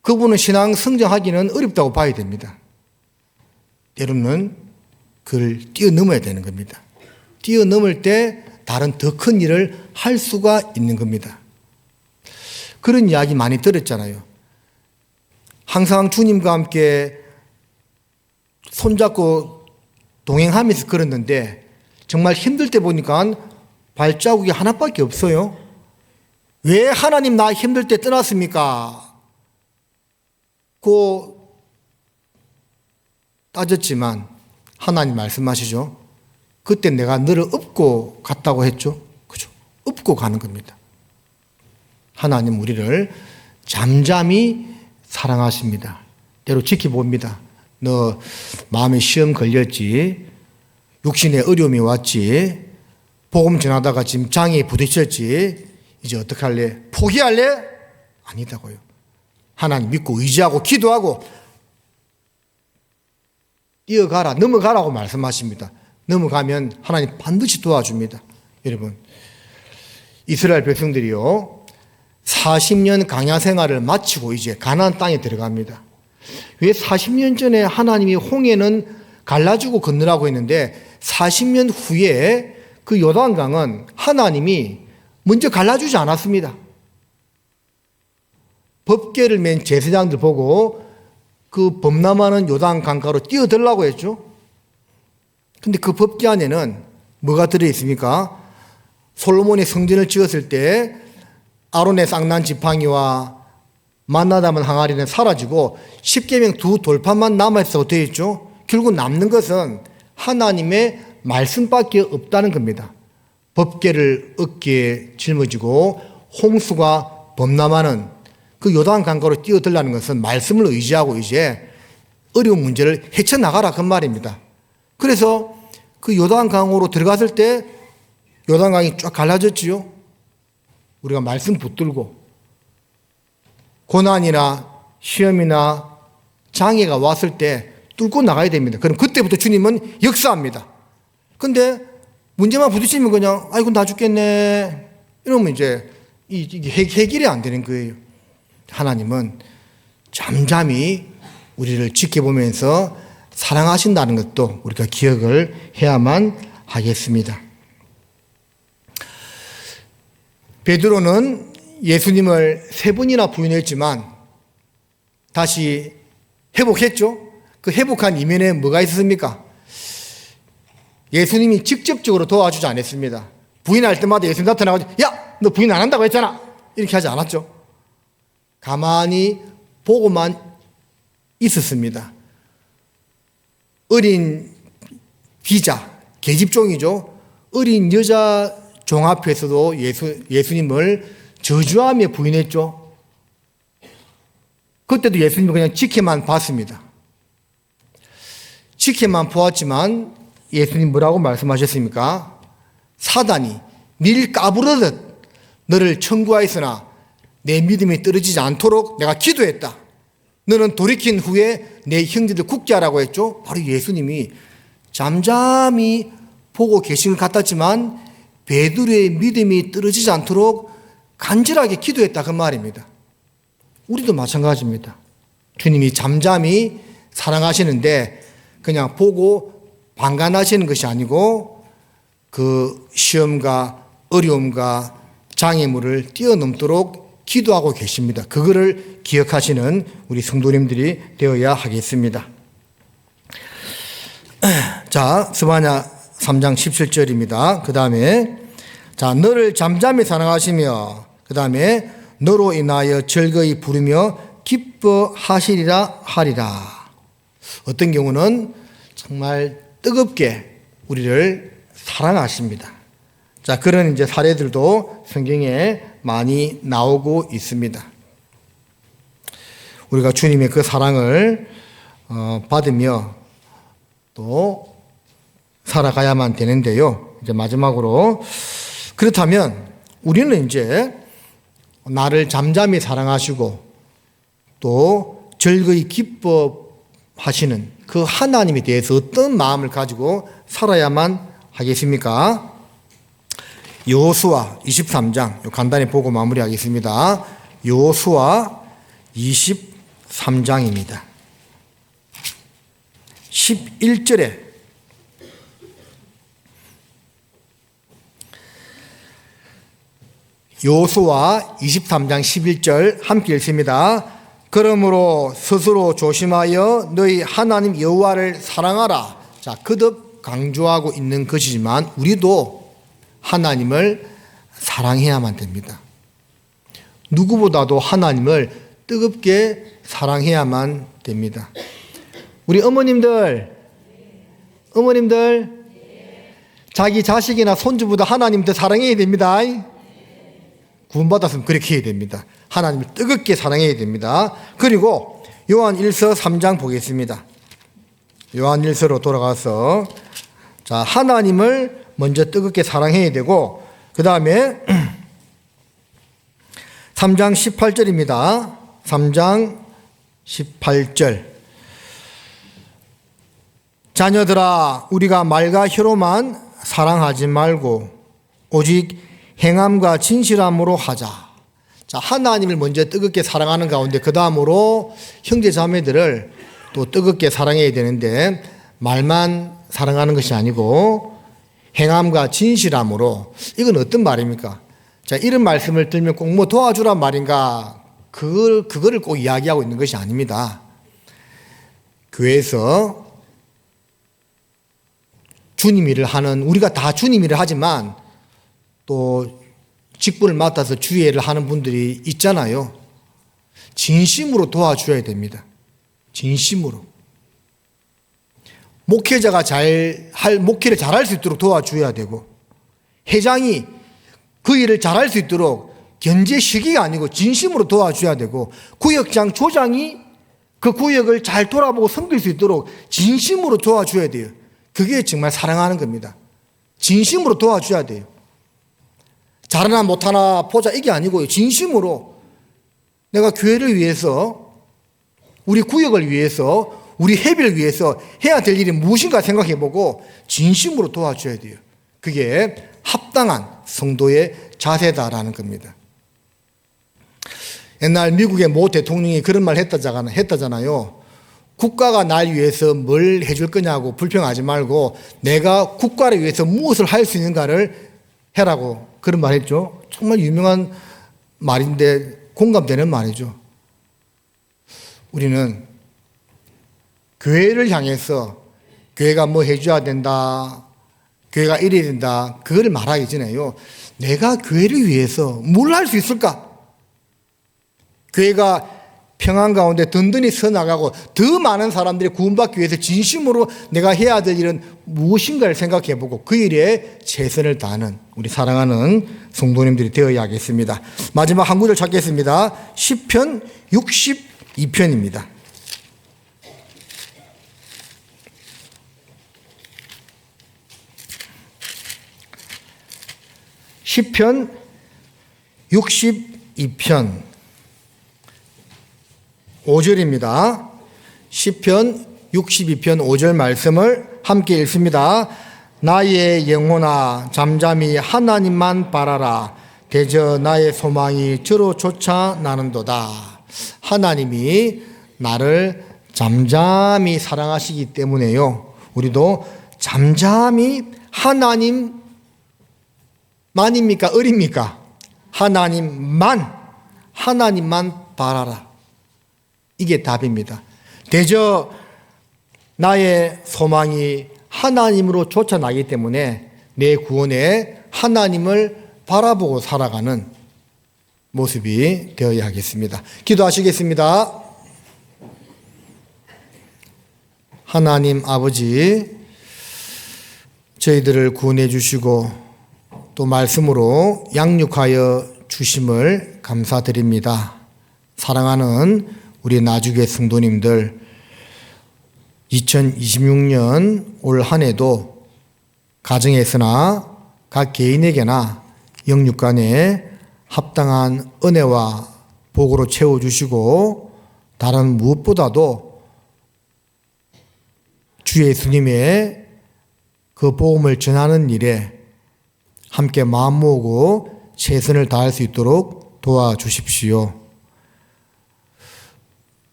그분은 신앙 성장하기는 어렵다고 봐야 됩니다. 때로는 그걸 뛰어넘어야 되는 겁니다. 뛰어넘을 때 다른 더 큰 일을 할 수가 있는 겁니다. 그런 이야기 많이 들었잖아요. 항상 주님과 함께 손잡고 동행하면서 걸었는데 정말 힘들 때 보니까 발자국이 하나밖에 없어요. 왜 하나님 나 힘들 때 떠났습니까? 고 따졌지만 하나님 말씀하시죠. 그때 내가 너를 업고 갔다고 했죠. 그죠? 업고 가는 겁니다. 하나님 우리를 잠잠히 사랑하십니다. 때로 지켜봅니다. 너 마음에 시험 걸렸지, 육신에 어려움이 왔지, 복음 전하다가 지금 장애에 부딪혔지, 이제 어떡할래? 포기할래? 아니다고요. 하나님 믿고 의지하고 기도하고 이어가라, 넘어가라고 말씀하십니다. 넘어가면 하나님 반드시 도와줍니다. 여러분, 이스라엘 백성들이요 40년 광야 생활을 마치고 이제 가나안 땅에 들어갑니다. 왜 40년 전에 하나님이 홍해는 갈라주고 건너라고 했는데 40년 후에 그 요단강은 하나님이 먼저 갈라주지 않았습니다. 법궤를 맨 제사장들 보고 그 범람하는 요단 강가로 뛰어들라고 했죠. 근데 그 법궤 안에는 뭐가 들어있습니까? 솔로몬이 성전을 지었을 때 아론의 쌍난 지팡이와 만나 담은 항아리는 사라지고 십계명 두 돌판만 남아있어도 되어 있죠. 결국 남는 것은 하나님의 말씀밖에 없다는 겁니다. 법궤를 어깨에 짊어지고 홍수가 범람하는 그 요단 강가로 뛰어들라는 것은 말씀을 의지하고 이제 어려운 문제를 헤쳐나가라 그 말입니다. 그래서 그 요단 강으로 들어갔을 때 요단 강이 쫙 갈라졌지요. 우리가 말씀 붙들고 고난이나 시험이나 장애가 왔을 때 뚫고 나가야 됩니다. 그럼 그때부터 주님은 역사합니다. 근데 문제만 부딪히면 그냥 아이고 나 죽겠네 이러면 이제 이게 해결이 안 되는 거예요. 하나님은 잠잠히 우리를 지켜보면서 사랑하신다는 것도 우리가 기억을 해야만 하겠습니다. 베드로는 예수님을 3번이나 부인했지만 다시 회복했죠. 그 회복한 이면에 뭐가 있었습니까? 예수님이 직접적으로 도와주지 않았습니다. 부인할 때마다 예수님 나타나가지고 야, 너 부인 안 한다고 했잖아. 이렇게 하지 않았죠. 가만히 보고만 있었습니다. 어린 비자, 계집종이죠. 어린 여자 종 앞에서도 예수님을 저주하며 부인했죠. 그때도 예수님을 그냥 지켜만 봤습니다. 지켜만 보았지만 예수님 뭐라고 말씀하셨습니까? 사단이 밀 까부르듯 너를 청구하였으나 내 믿음이 떨어지지 않도록 내가 기도했다. 너는 돌이킨 후에 내 형제들 국제하라고 했죠. 바로 예수님이 잠잠히 보고 계신 것 같았지만 베드로의 믿음이 떨어지지 않도록 간절하게 기도했다 그 말입니다. 우리도 마찬가지입니다. 주님이 잠잠히 사랑하시는데 그냥 보고 방관하시는 것이 아니고 그 시험과 어려움과 장애물을 뛰어넘도록 기도하고 계십니다. 그거를 기억하시는 우리 성도님들이 되어야 하겠습니다. 자, 스바냐 3장 17절입니다. 그 다음에 자, 너를 잠잠히 사랑하시며 그 다음에 너로 인하여 즐거이 부르며 기뻐하시리라 하리라. 어떤 경우는 정말 뜨겁게 우리를 사랑하십니다. 자, 그런 이제 사례들도 성경에 많이 나오고 있습니다. 우리가 주님의 그 사랑을 받으며 또 살아가야만 되는데요. 이제 마지막으로 그렇다면 우리는 이제 나를 잠잠히 사랑하시고 또 즐거이 기뻐하시는 그 하나님에 대해서 어떤 마음을 가지고 살아야만 하겠습니까? 여호수아 23장 간단히 보고 마무리하겠습니다. 여호수아 23장입니다. 11절에 여호수아 23장 11절 함께 읽습니다. 그러므로 스스로 조심하여 너희 하나님 여호와를 사랑하라. 자, 거듭 강조하고 있는 것이지만 우리도 하나님을 사랑해야만 됩니다. 누구보다도 하나님을 뜨겁게 사랑해야만 됩니다. 우리 어머님들 자기 자식이나 손주보다 하나님 더 사랑해야 됩니다. 구원받았으면 그렇게 해야 됩니다. 하나님을 뜨겁게 사랑해야 됩니다. 그리고 요한 1서 3장 보겠습니다. 요한 1서로 돌아가서 자, 하나님을 먼저 뜨겁게 사랑해야 되고 그 다음에 3장 18절입니다. 3장 18절 자녀들아 우리가 말과 혀로만 사랑하지 말고 오직 행함과 진실함으로 하자. 자, 하나님을 먼저 뜨겁게 사랑하는 가운데 그 다음으로 형제 자매들을 또 뜨겁게 사랑해야 되는데 말만 사랑하는 것이 아니고 행함과 진실함으로. 이건 어떤 말입니까? 자, 이런 말씀을 들면 꼭 뭐 도와주란 말인가? 그거를 꼭 이야기하고 있는 것이 아닙니다. 교회에서 주님 일을 하는, 우리가 다 주님 일을 하지만 또 직분을 맡아서 주의 일을 하는 분들이 있잖아요. 진심으로 도와줘야 됩니다. 진심으로. 목회자가 목회를 잘할 수 있도록 도와줘야 되고, 회장이 그 일을 잘할 수 있도록 견제시기가 아니고 진심으로 도와줘야 되고, 구역장, 조장이 그 구역을 잘 돌아보고 섬길 수 있도록 진심으로 도와줘야 돼요. 그게 정말 사랑하는 겁니다. 진심으로 도와줘야 돼요. 잘하나 못하나 보자 이게 아니고요. 진심으로 내가 교회를 위해서, 우리 구역을 위해서, 우리 회비를 위해서 해야 될 일이 무엇인가 생각해보고 진심으로 도와줘야 돼요. 그게 합당한 성도의 자세다라는 겁니다. 옛날 미국의 모 대통령이 그런 말 했다잖아요. 국가가 날 위해서 뭘 해줄 거냐고 불평하지 말고 내가 국가를 위해서 무엇을 할 수 있는가를 해라고 그런 말 했죠. 정말 유명한 말인데 공감되는 말이죠. 우리는 교회를 향해서 교회가 뭐 해줘야 된다, 교회가 이래야 된다, 그걸 말하기 전에요. 내가 교회를 위해서 뭘 할 수 있을까? 교회가 평안 가운데 든든히 서나가고 더 많은 사람들이 구원받기 위해서 진심으로 내가 해야 될 일은 무엇인가를 생각해보고 그 일에 최선을 다하는 우리 사랑하는 성도님들이 되어야겠습니다. 마지막 한 구절 찾겠습니다. 시편 62편입니다. 시편 62편 5절입니다. 시편 62편 5절 말씀을 함께 읽습니다. 나의 영혼아 잠잠히 하나님만 바라라. 대저 나의 소망이 저로 쫓아 나는도다. 하나님이 나를 잠잠히 사랑하시기 때문에요. 우리도 잠잠히 하나님만입니까? 어립니까? 하나님만 바라라. 이게 답입니다. 대저 나의 소망이 하나님으로 쫓아나기 때문에 내 구원에 하나님을 바라보고 살아가는 모습이 되어야 하겠습니다. 기도하시겠습니다. 하나님 아버지, 저희들을 구원해 주시고 또 말씀으로 양육하여 주심을 감사드립니다. 사랑하는 우리 나주교회 성도님들, 2026년 올 한 해도 가정에서나 각 개인에게나 영육간에 합당한 은혜와 복으로 채워주시고 다른 무엇보다도 주 예수님의 그 복음을 전하는 일에 함께 마음 모으고 최선을 다할 수 있도록 도와주십시오.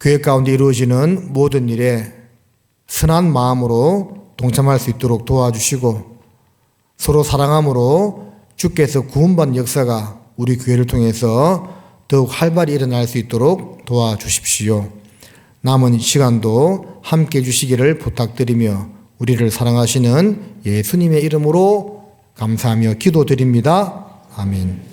교회 가운데 이루어지는 모든 일에 선한 마음으로 동참할 수 있도록 도와주시고 서로 사랑함으로 주께서 구원받는 역사가 우리 교회를 통해서 더욱 활발히 일어날 수 있도록 도와주십시오. 남은 시간도 함께 해주시기를 부탁드리며 우리를 사랑하시는 예수님의 이름으로 감사하며 기도드립니다. 아멘.